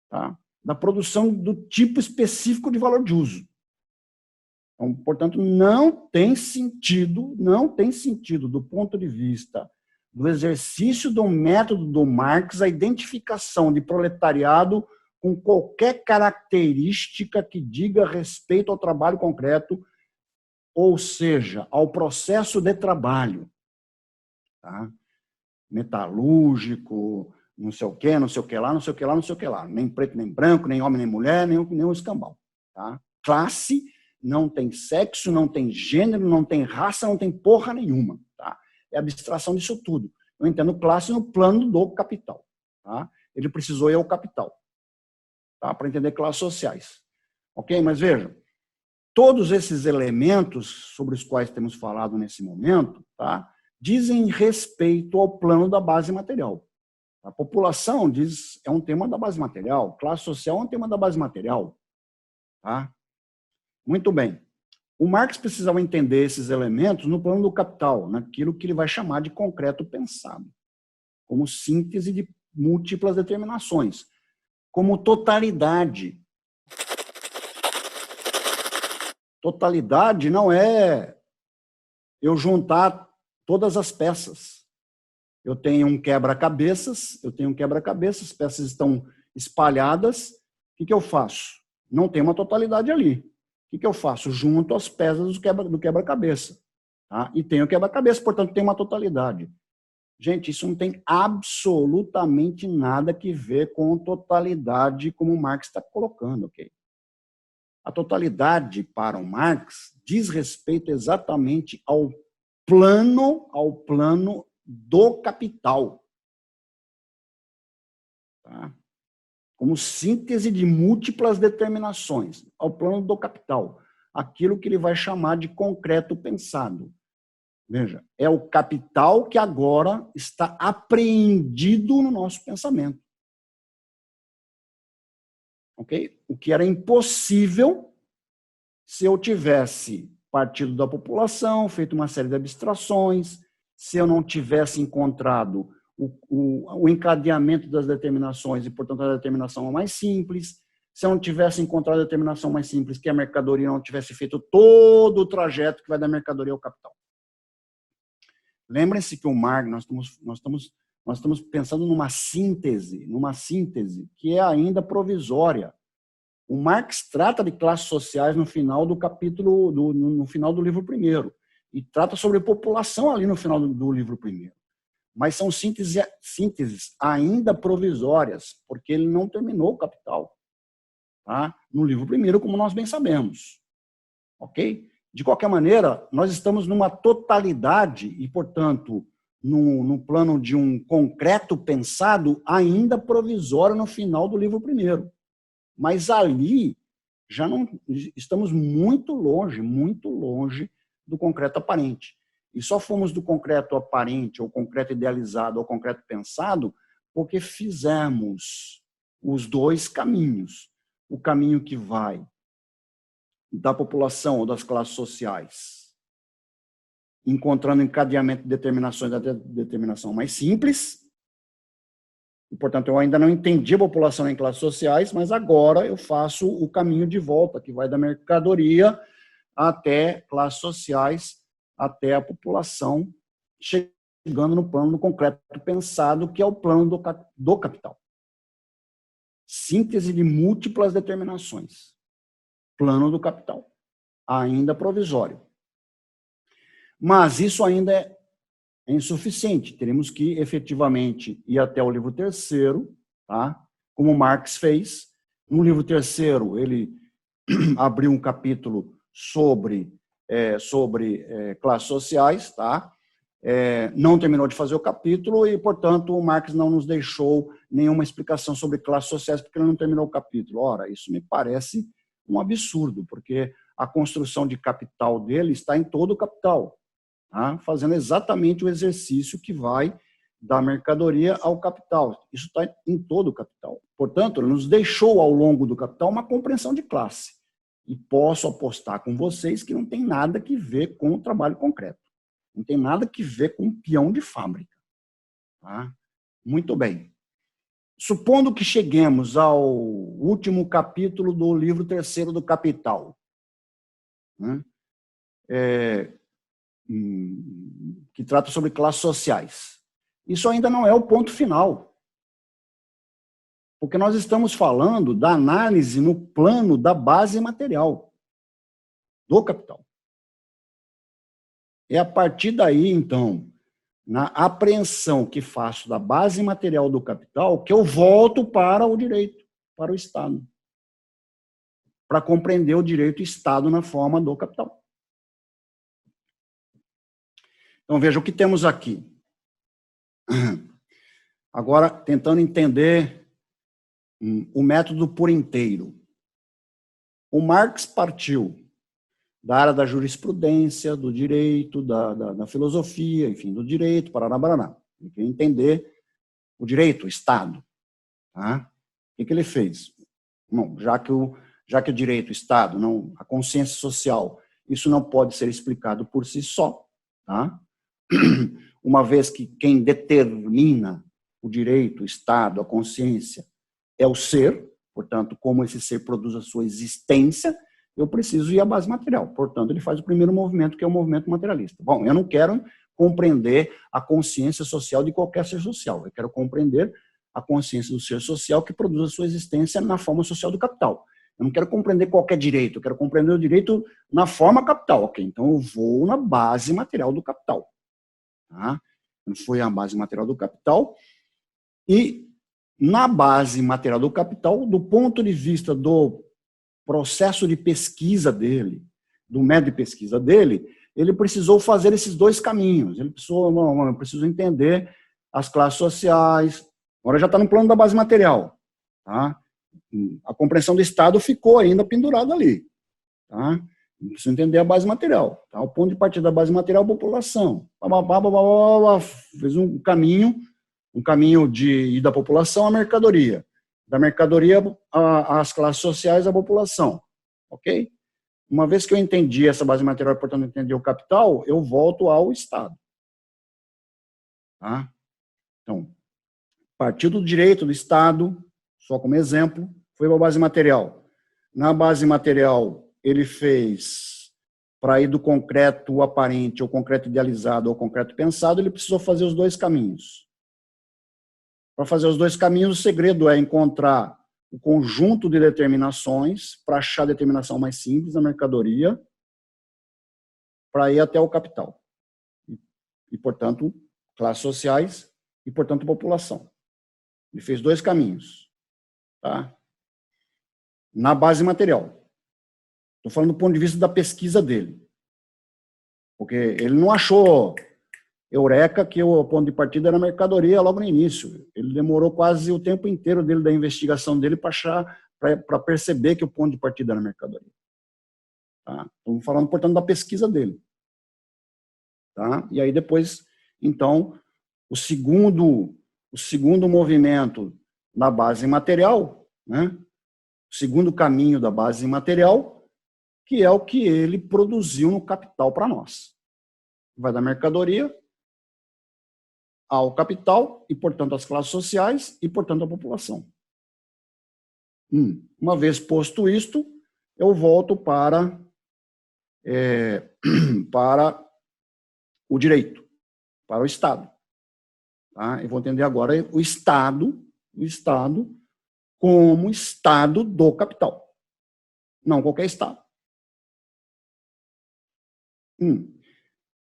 Tá? Da produção do tipo específico de valor de uso. Então, portanto, não tem sentido do ponto de vista do exercício do método do Marx a identificação de proletariado com qualquer característica que diga respeito ao trabalho concreto, ou seja, ao processo de trabalho. Tá? Metalúrgico, não sei o que, não sei o que lá, não sei o que lá, não sei o que lá. Nem preto, nem branco, nem homem, nem mulher, nem um escambau. Tá? Classe não tem sexo, não tem gênero, não tem raça, não tem porra nenhuma. Tá? É abstração disso tudo. Eu entendo classe no plano do capital. Tá? Ele precisou ir ao capital, tá? Para entender classes sociais. Ok? Mas veja, todos esses elementos sobre os quais temos falado nesse momento, tá? Dizem respeito ao plano da base material. A população é um tema da base material, classe social é um tema da base material. Tá? Muito bem. O Marx precisava entender esses elementos no plano do capital, naquilo que ele vai chamar de concreto pensado, como síntese de múltiplas determinações, como totalidade. Totalidade não é eu juntar todas as peças. Eu tenho um quebra-cabeças, as peças estão espalhadas, o que eu faço? Não tem uma totalidade ali. O que eu faço? Junto as peças do quebra-cabeça. Tá? E tenho o quebra-cabeça, portanto, tem uma totalidade. Gente, isso não tem absolutamente nada que ver com totalidade como o Marx está colocando, ok? A totalidade, para o Marx, diz respeito exatamente ao plano do capital. Tá? Como síntese de múltiplas determinações, ao plano do capital. Aquilo que ele vai chamar de concreto pensado. Veja, é o capital que agora está apreendido no nosso pensamento. Ok? O que era impossível se eu tivesse partido da população, feito uma série de abstrações. Se eu não tivesse encontrado o encadeamento das determinações e, portanto, a determinação mais simples, se eu não tivesse encontrado a determinação mais simples, que a mercadoria não tivesse feito todo o trajeto que vai da mercadoria ao capital. Lembrem-se que o Marx, nós estamos pensando numa síntese que é ainda provisória. O Marx trata de classes sociais no final do capítulo, no final do livro primeiro, e trata sobre população ali no final do livro primeiro. Mas são sínteses ainda provisórias, porque ele não terminou o Capital, tá? No livro primeiro, como nós bem sabemos. Ok? De qualquer maneira, nós estamos numa totalidade e, portanto, no plano de um concreto pensado ainda provisório no final do livro primeiro. Mas ali já não estamos muito longe do concreto aparente. E só fomos do concreto aparente, ou concreto idealizado, ou concreto pensado, porque fizemos os dois caminhos. O caminho que vai da população ou das classes sociais, encontrando encadeamento de determinações da determinação mais simples. E, portanto, eu ainda não entendi a população em classes sociais, mas agora eu faço o caminho de volta, que vai da mercadoria até classes sociais, até a população, chegando no plano do concreto pensado, que é o plano do capital. Síntese de múltiplas determinações. Plano do capital. Ainda provisório. Mas isso ainda é insuficiente. Teremos que, efetivamente, ir até o livro terceiro, tá? Como Marx fez. No livro terceiro, ele abriu um capítulo sobre classes sociais, tá? Não terminou de fazer o capítulo e, portanto, o Marx não nos deixou nenhuma explicação sobre classes sociais porque ele não terminou o capítulo. Ora, isso me parece um absurdo, porque a construção de capital dele está em todo o capital, tá? Fazendo exatamente o exercício que vai da mercadoria ao capital. Isso está em todo o capital. Portanto, ele nos deixou ao longo do capital uma compreensão de classe. E posso apostar com vocês que não tem nada que ver com o trabalho concreto. Não tem nada que ver com um peão de fábrica. Tá? Muito bem. Supondo que cheguemos ao último capítulo do livro terceiro do Capital, né? Que trata sobre classes sociais. Isso ainda não é o ponto final. Porque nós estamos falando da análise no plano da base material do capital. É a partir daí, então, na apreensão que faço da base material do capital, que eu volto para o direito, para o Estado, para compreender o direito Estado na forma do capital. Então, veja o que temos aqui. Agora, tentando entender o método por inteiro. O Marx partiu da área da jurisprudência, do direito, da filosofia, enfim, do direito, parará. Ele queria entender o direito, o Estado. Tá? O que ele fez? Bom, já que o direito, o Estado, não, a consciência social, isso não pode ser explicado por si só, tá? Uma vez que quem determina o direito, o Estado, a consciência, é o ser, portanto, como esse ser produz a sua existência, eu preciso ir à base material. Portanto, ele faz o primeiro movimento, que é o movimento materialista. Bom, eu não quero compreender a consciência social de qualquer ser social. Eu quero compreender a consciência do ser social que produz a sua existência na forma social do capital. Eu não quero compreender qualquer direito, eu quero compreender o direito na forma capital. Ok, então eu vou na base material do capital. Tá? Foi a base material do capital e na base material do capital, do ponto de vista do processo de pesquisa dele, do método de pesquisa dele, ele precisou fazer esses dois caminhos. Ele precisou, eu preciso entender as classes sociais. Agora já está no plano da base material. Tá? A compreensão do Estado ficou ainda pendurada ali. Tá? Preciso entender a base material. Tá? O ponto de partida da base material é a população. Fez um caminho de ir da população à mercadoria. Da mercadoria às classes sociais à população. Ok? Uma vez que eu entendi essa base material e, portanto, entendi o capital, eu volto ao Estado. Tá? Então, partiu do direito do Estado, só como exemplo, foi para a base material. Na base material, ele fez, para ir do concreto aparente, ao concreto idealizado, ao concreto pensado, ele precisou fazer os dois caminhos. Para fazer os dois caminhos, o segredo é encontrar o conjunto de determinações para achar a determinação mais simples da mercadoria para ir até o capital. E, portanto, classes sociais e, portanto, população. Ele fez dois caminhos. Tá? Na base material. Estou falando do ponto de vista da pesquisa dele. Porque ele não achou eureka que o ponto de partida era a mercadoria logo no início. Ele demorou quase o tempo inteiro dele, da investigação dele, para perceber que o ponto de partida era a mercadoria. Tá? Estamos falando, portanto, da pesquisa dele. Tá? E aí depois, então, o segundo movimento na base material, né? O segundo caminho da base material, que é o que ele produziu no capital para nós. Vai da mercadoria ao capital e, portanto, às classes sociais e, portanto, à população. Uma vez posto isto, eu volto para o direito, para o Estado. Tá? Eu vou entender agora o Estado como Estado do capital. Não qualquer Estado.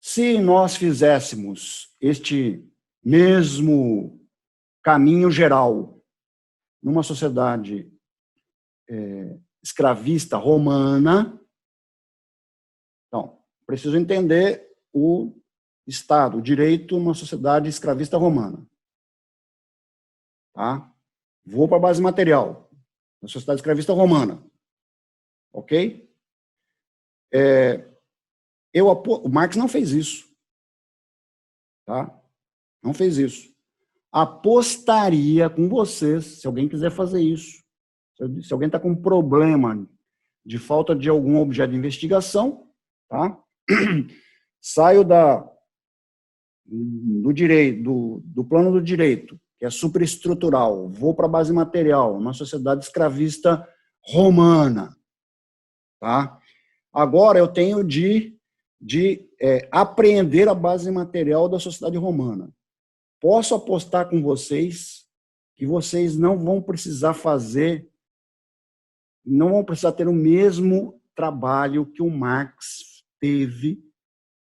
Se nós fizéssemos este mesmo caminho geral numa sociedade escravista romana, então, preciso entender o Estado, o direito numa sociedade escravista romana. Tá? Vou para a base material, na sociedade escravista romana. Ok? O Marx não fez isso. Tá? Não fez isso. Apostaria com vocês, se alguém quiser fazer isso, se alguém está com problema de falta de algum objeto de investigação, tá? Saio do direito, do plano do direito, que é superestrutural, vou para a base material, uma sociedade escravista romana. Tá? Agora eu tenho de apreender a base material da sociedade romana. Posso apostar com vocês que vocês não vão precisar ter o mesmo trabalho que o Marx teve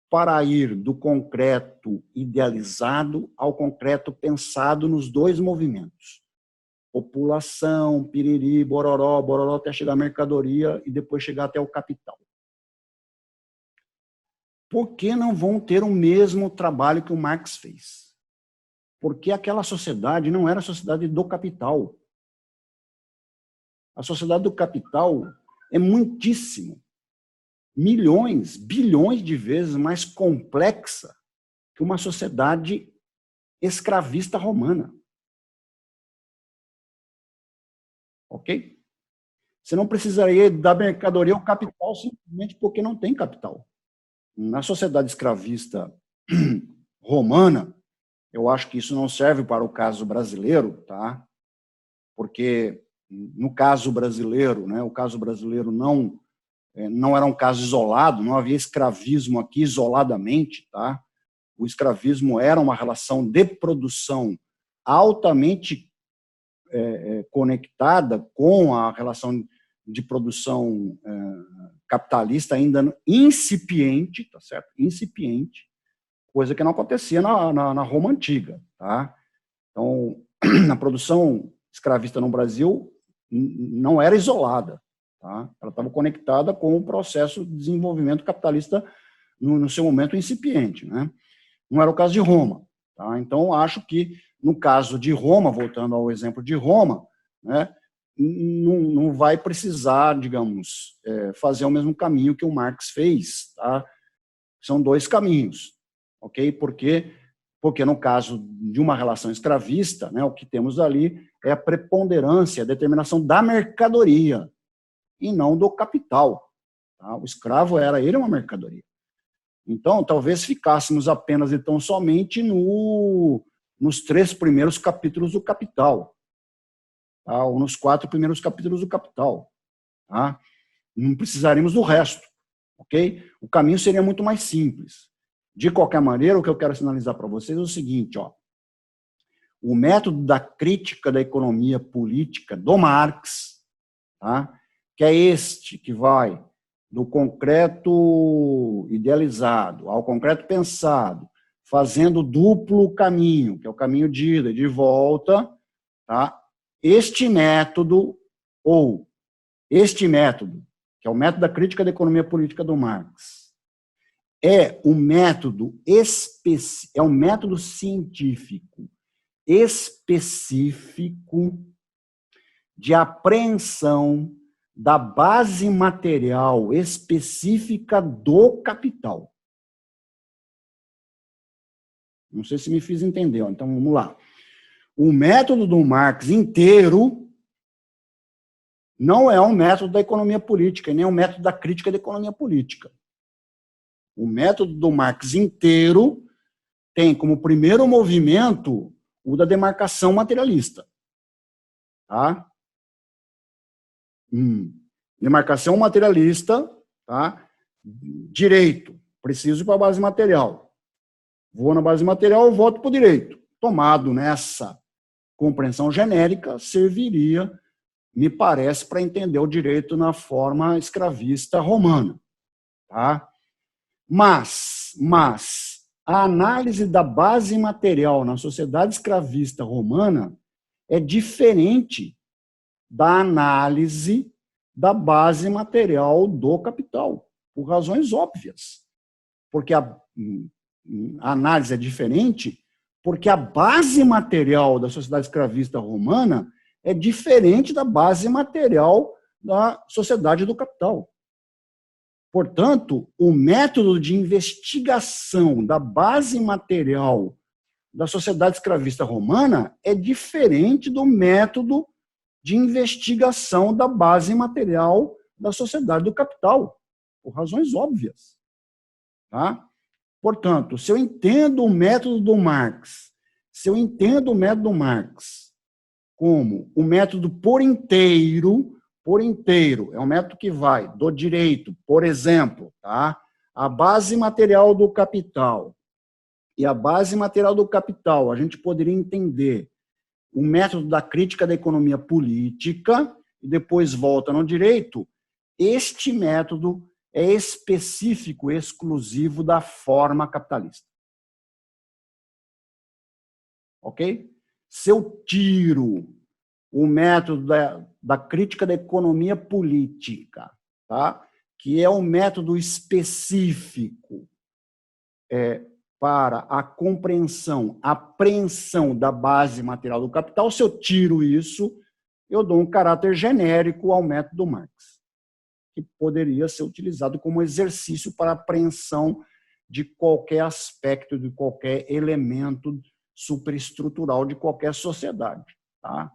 para ir do concreto idealizado ao concreto pensado nos dois movimentos. População, piriri, bororó, até chegar à mercadoria e depois chegar até o capital. Por que não vão ter o mesmo trabalho que o Marx fez? Porque aquela sociedade não era a sociedade do capital. A sociedade do capital é muitíssimo, milhões, bilhões de vezes mais complexa que uma sociedade escravista romana. Ok? Você não precisaria da mercadoria ao capital simplesmente porque não tem capital. Na sociedade escravista romana, eu acho que isso não serve para o caso brasileiro, tá? Porque no caso brasileiro, né, o caso brasileiro não era um caso isolado, não havia escravismo aqui isoladamente, tá? O escravismo era uma relação de produção altamente conectada com a relação de produção capitalista ainda incipiente, tá certo? Incipiente, coisa que não acontecia na Roma antiga, tá? Então, a produção escravista no Brasil não era isolada, tá? Ela estava conectada com o processo de desenvolvimento capitalista no seu momento incipiente, né? Não era o caso de Roma, tá? Então, acho que no caso de Roma, voltando ao exemplo de Roma, né, não vai precisar, digamos, fazer o mesmo caminho que o Marx fez, tá? São dois caminhos, ok? Porque no caso de uma relação escravista, né, o que temos ali é a preponderância, a determinação da mercadoria e não do capital, Tá? O escravo ele é uma mercadoria. Então, talvez ficássemos apenas e tão somente nos 3 primeiros capítulos do Capital, tá? Ou nos 4 primeiros capítulos do Capital. Tá? Não precisaríamos do resto. Okay? O caminho seria muito mais simples. De qualquer maneira, o que eu quero sinalizar para vocês é o seguinte, ó. O método da crítica da economia política do Marx, tá? Que é este que vai do concreto idealizado ao concreto pensado, fazendo duplo caminho, que é o caminho de ida e de volta, tá? Este método, que é o método da crítica da economia política do Marx, é um método científico específico de apreensão da base material específica do capital. Não sei se me fiz entender, então vamos lá. O método do Marx inteiro não é um método da economia política, e nem um método da crítica da economia política. O método do Marx inteiro tem como primeiro movimento o da demarcação materialista. Tá? Demarcação materialista, tá? Direito, preciso ir para a base material. Vou na base material, volto para o direito. Tomado nessa compreensão genérica, serviria, me parece, para entender o direito na forma escravista romana. Tá? Mas a análise da base material na sociedade escravista romana é diferente da análise da base material do capital, por razões óbvias. Porque a análise é diferente porque a base material da sociedade escravista romana é diferente da base material da sociedade do capital. Portanto, o método de investigação da base material da sociedade escravista romana é diferente do método de investigação da base material da sociedade do capital, por razões óbvias. Tá? Portanto, se eu entendo o método do Marx, como o método por inteiro, é um método que vai do direito, por exemplo, tá? A base material do capital. E a base material do capital, a gente poderia entender o método da crítica da economia política, e depois volta no direito. Este método é específico, exclusivo da forma capitalista. Ok? Se eu tiro o método da crítica da economia política, tá? Que é um método específico para a compreensão, apreensão da base material do capital, se eu tiro isso, eu dou um caráter genérico ao método Marx, que poderia ser utilizado como exercício para apreensão de qualquer aspecto, de qualquer elemento superestrutural de qualquer sociedade. Tá?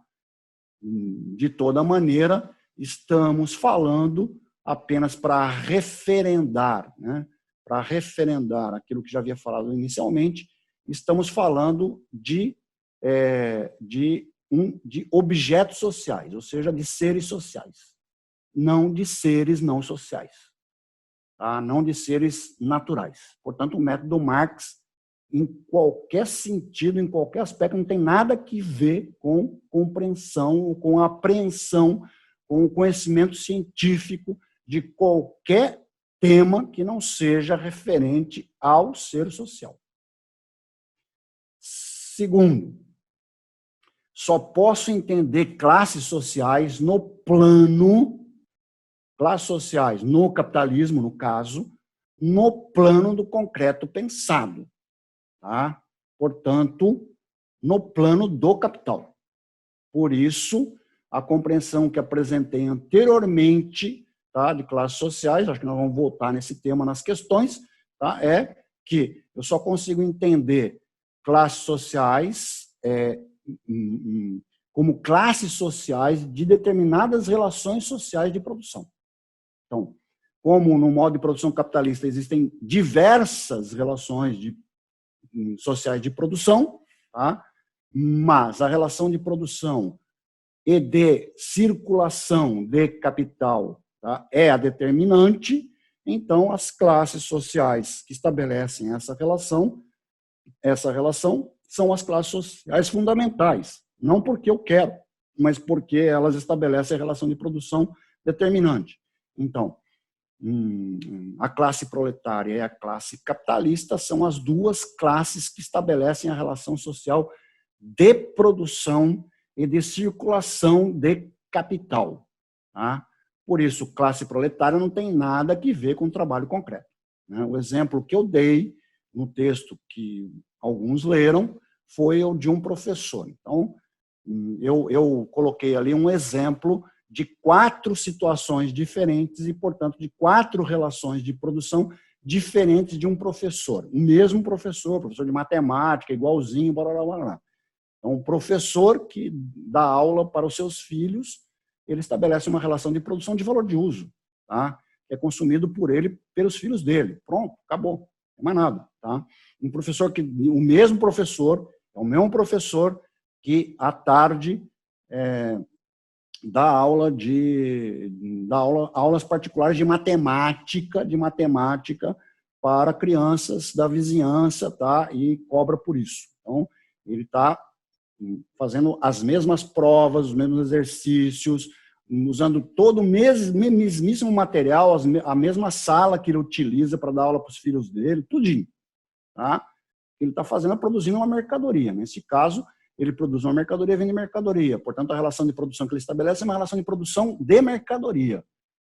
De toda maneira, estamos falando apenas para referendar, né? Para referendar aquilo que já havia falado inicialmente, estamos falando de objetos sociais, ou seja, de seres sociais, não de seres não sociais, tá? Não de seres naturais. Portanto, o método Marx, em qualquer sentido, em qualquer aspecto, não tem nada que ver com compreensão, com apreensão, com o conhecimento científico de qualquer tema que não seja referente ao ser social. Segundo, só posso entender classes sociais no plano, classes sociais no capitalismo, no caso, no plano do concreto pensado. Tá? Portanto, no plano do capital. Por isso, a compreensão que apresentei anteriormente, tá, de classes sociais, acho que nós vamos voltar nesse tema nas questões, tá, é que eu só consigo entender classes sociais como classes sociais de determinadas relações sociais de produção. Então, como no modo de produção capitalista existem diversas relações sociais de produção, tá? Mas a relação de produção e de circulação de capital, tá, é a determinante. Então, as classes sociais que estabelecem essa relação são as classes sociais fundamentais. Não porque eu quero, mas porque elas estabelecem a relação de produção determinante. Então, a classe proletária e a classe capitalista são as duas classes que estabelecem a relação social de produção e de circulação de capital. Tá? Por isso, classe proletária não tem nada a ver com trabalho concreto. Né? O exemplo que eu dei no texto que alguns leram foi o de um professor. Então, eu coloquei ali um exemplo de 4 situações diferentes e, portanto, de 4 relações de produção diferentes de um professor. O mesmo professor de matemática, igualzinho, blá, blá, blá, blá. Então, um professor que dá aula para os seus filhos, ele estabelece uma relação de produção de valor de uso, tá? Que é consumido por ele, pelos filhos dele. Pronto, acabou, não tem mais nada. Tá? O mesmo professor que à tarde dá aulas particulares de matemática para crianças da vizinhança, tá? E cobra por isso. Então, ele está fazendo as mesmas provas, os mesmos exercícios, usando todo o mesmíssimo material, a mesma sala que ele utiliza para dar aula para os filhos dele, tudinho. Tá? Ele está produzindo uma mercadoria. Nesse caso, ele produz uma mercadoria e vende mercadoria. Portanto, a relação de produção que ele estabelece é uma relação de produção de mercadoria.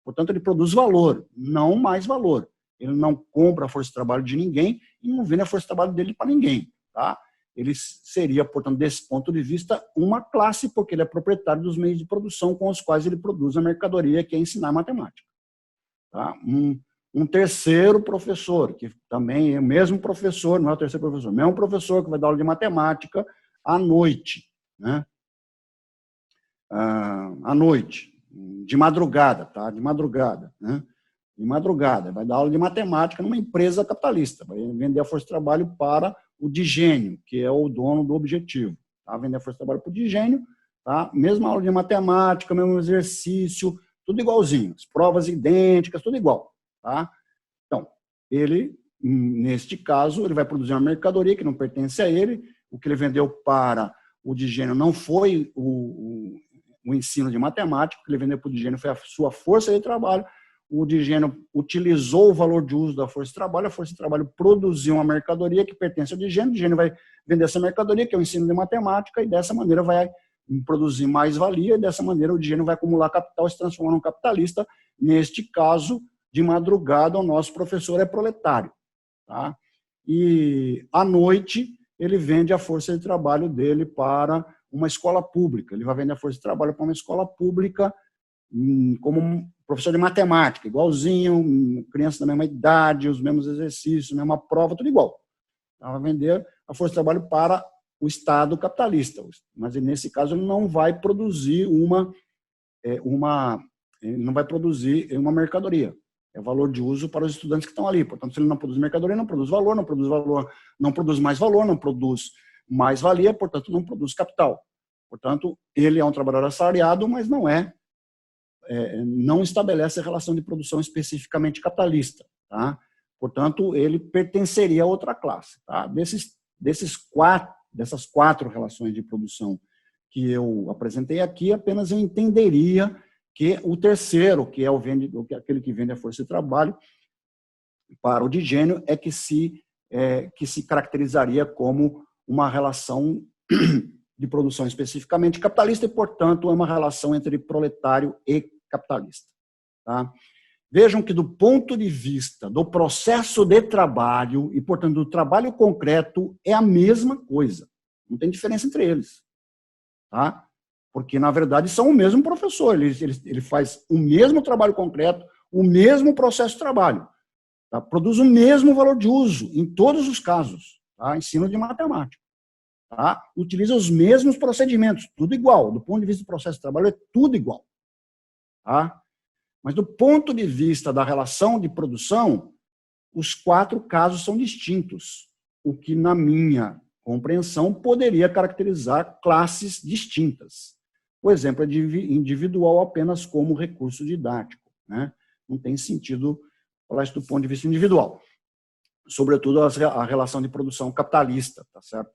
Portanto, ele produz valor, não mais valor. Ele não compra a força de trabalho de ninguém e não vende a força de trabalho dele para ninguém. Tá? Ele seria, portanto, desse ponto de vista, uma classe, porque ele é proprietário dos meios de produção com os quais ele produz a mercadoria, que é ensinar matemática. Tá? Um terceiro professor, que também é o mesmo professor, não é o terceiro professor, mesmo professor que vai dar aula de matemática à noite, né? À noite, de madrugada, tá? De madrugada, né? De madrugada, vai dar aula de matemática numa empresa capitalista, vai vender a força de trabalho para o Digênio, que é o dono do Objetivo, tá? Vender a força de trabalho para o Digênio, tá? Mesma aula de matemática, mesmo exercício, tudo igualzinho, as provas idênticas, tudo igual, tá? Então, ele, neste caso, ele vai produzir uma mercadoria que não pertence a ele, o que ele vendeu para o Digênio não foi o ensino de matemática, o que ele vendeu para o Digênio foi a sua força de trabalho. O Digênio utilizou o valor de uso da força de trabalho, a força de trabalho produziu uma mercadoria que pertence ao Digênio, o Digênio vai vender essa mercadoria, que é o ensino de matemática, e dessa maneira vai produzir mais valia, e dessa maneira o Digênio vai acumular capital e se transformar num capitalista. Neste caso, de madrugada, o nosso professor é proletário. Tá? E à noite, ele vende a força de trabalho dele para uma escola pública. Ele vai vender a força de trabalho para uma escola pública como um professor de matemática, igualzinho, criança da mesma idade, os mesmos exercícios, a mesma prova, tudo igual. Então, vai vender a força de trabalho para o Estado capitalista. Mas, nesse caso, ele não vai produzir uma mercadoria. É valor de uso para os estudantes que estão ali. Portanto, se ele não produz mercadoria, não produz valor, não produz mais valor, não produz mais valia, portanto, não produz capital. Portanto, ele é um trabalhador assalariado, mas não estabelece a relação de produção especificamente capitalista. Tá? Portanto, ele pertenceria a outra classe. Tá? Dessas 4 relações de produção que eu apresentei aqui, apenas eu entenderia que o terceiro, que é aquele que vende a força de trabalho para o Digênio, é que se caracterizaria como uma relação de produção especificamente capitalista e, portanto, é uma relação entre proletário e capitalista. Tá? Vejam que, do ponto de vista do processo de trabalho e, portanto, do trabalho concreto, é a mesma coisa. Não tem diferença entre eles. Tá? Porque, na verdade, são o mesmo professor. Ele faz o mesmo trabalho concreto, o mesmo processo de trabalho. Tá? Produz o mesmo valor de uso, em todos os casos. Tá? Ensino de matemática. Tá? Utiliza os mesmos procedimentos, tudo igual. Do ponto de vista do processo de trabalho, é tudo igual. Tá? Mas do ponto de vista da relação de produção, os 4 casos são distintos, o que, na minha compreensão, poderia caracterizar classes distintas. O exemplo é individual apenas como recurso didático, né? Não tem sentido falar isso do ponto de vista individual. Sobretudo a relação de produção capitalista, tá certo?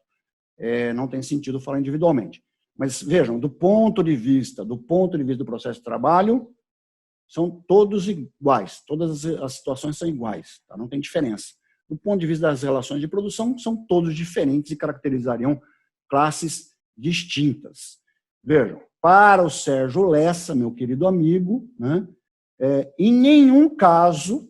Não tem sentido falar individualmente. Mas vejam, do ponto de vista do processo de trabalho, são todos iguais, todas as situações são iguais, tá? Não tem diferença. Do ponto de vista das relações de produção, são todos diferentes e caracterizariam classes distintas. Vejam, para o Sérgio Lessa, meu querido amigo, né, em nenhum caso,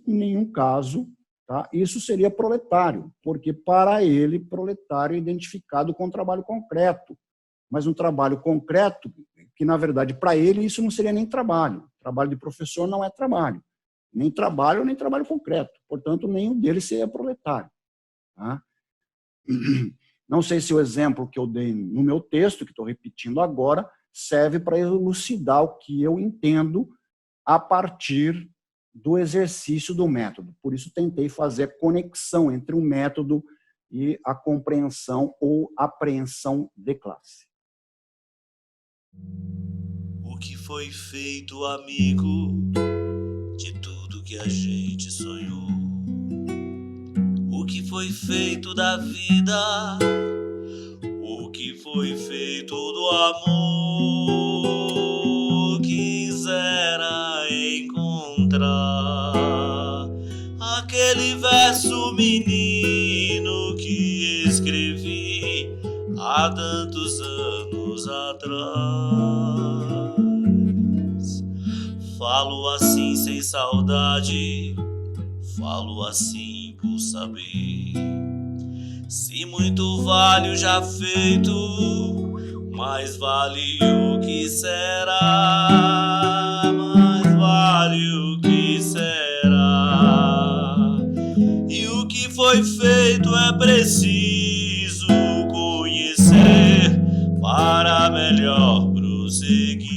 tá, isso seria proletário, porque para ele, proletário é identificado com trabalho concreto. Mas um trabalho concreto, que na verdade para ele isso não seria nem trabalho. Trabalho de professor não é trabalho. Nem trabalho concreto. Portanto, nenhum deles seria proletário. Tá? Não sei se o exemplo que eu dei no meu texto, que estou repetindo agora, serve para elucidar o que eu entendo a partir do exercício do método. Por isso, tentei fazer a conexão entre o método e a compreensão ou apreensão de classe. O que foi feito, amigo, de tudo que a gente sonhou? O que foi feito da vida? O que foi feito do amor? Quisera encontrar aquele verso menino que escrevi há tantos anos atrás. Falo assim sem saudade, falo assim por saber. Se muito vale o já feito, mais vale o que será, mais vale o que será. E o que foi feito é preciso conhecer para melhor prosseguir.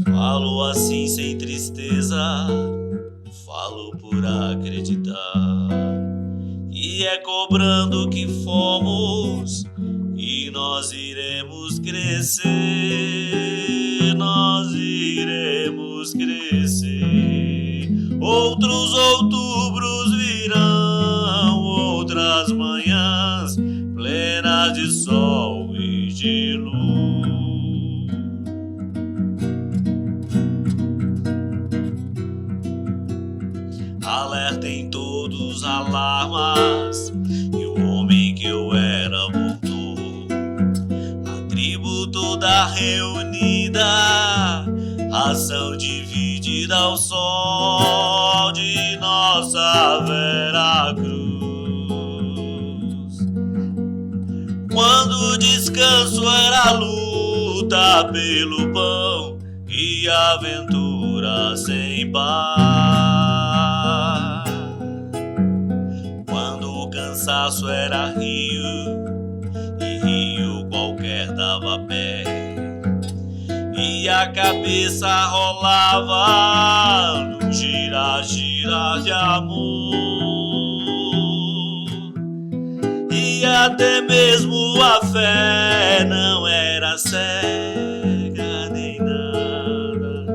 Falo assim sem tristeza, falo por acreditar. E é cobrando que fomos, e nós iremos crescer, nós iremos crescer. Outros outubros virão, outras manhãs plenas de sol e de luz. Alertem todos alarmas, e o homem que eu era voltou. A tribo toda reunida, ação dividida ao sol de nossa Vera Cruz. Quando o descanso era luta pelo pão e aventura sem par. Quando o cansaço era rio e rio qualquer dava pé, e a cabeça rolava no gira-gira de amor. E até mesmo a fé não era cega nem nada,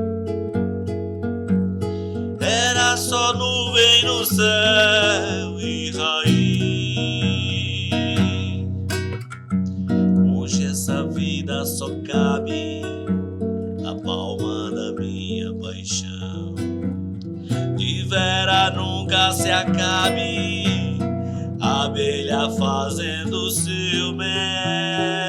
era só nuvem no céu e raiz. Hoje essa vida só cabe na palma da minha paixão. De Vera nunca se acabe, a abelha fazendo seu mel.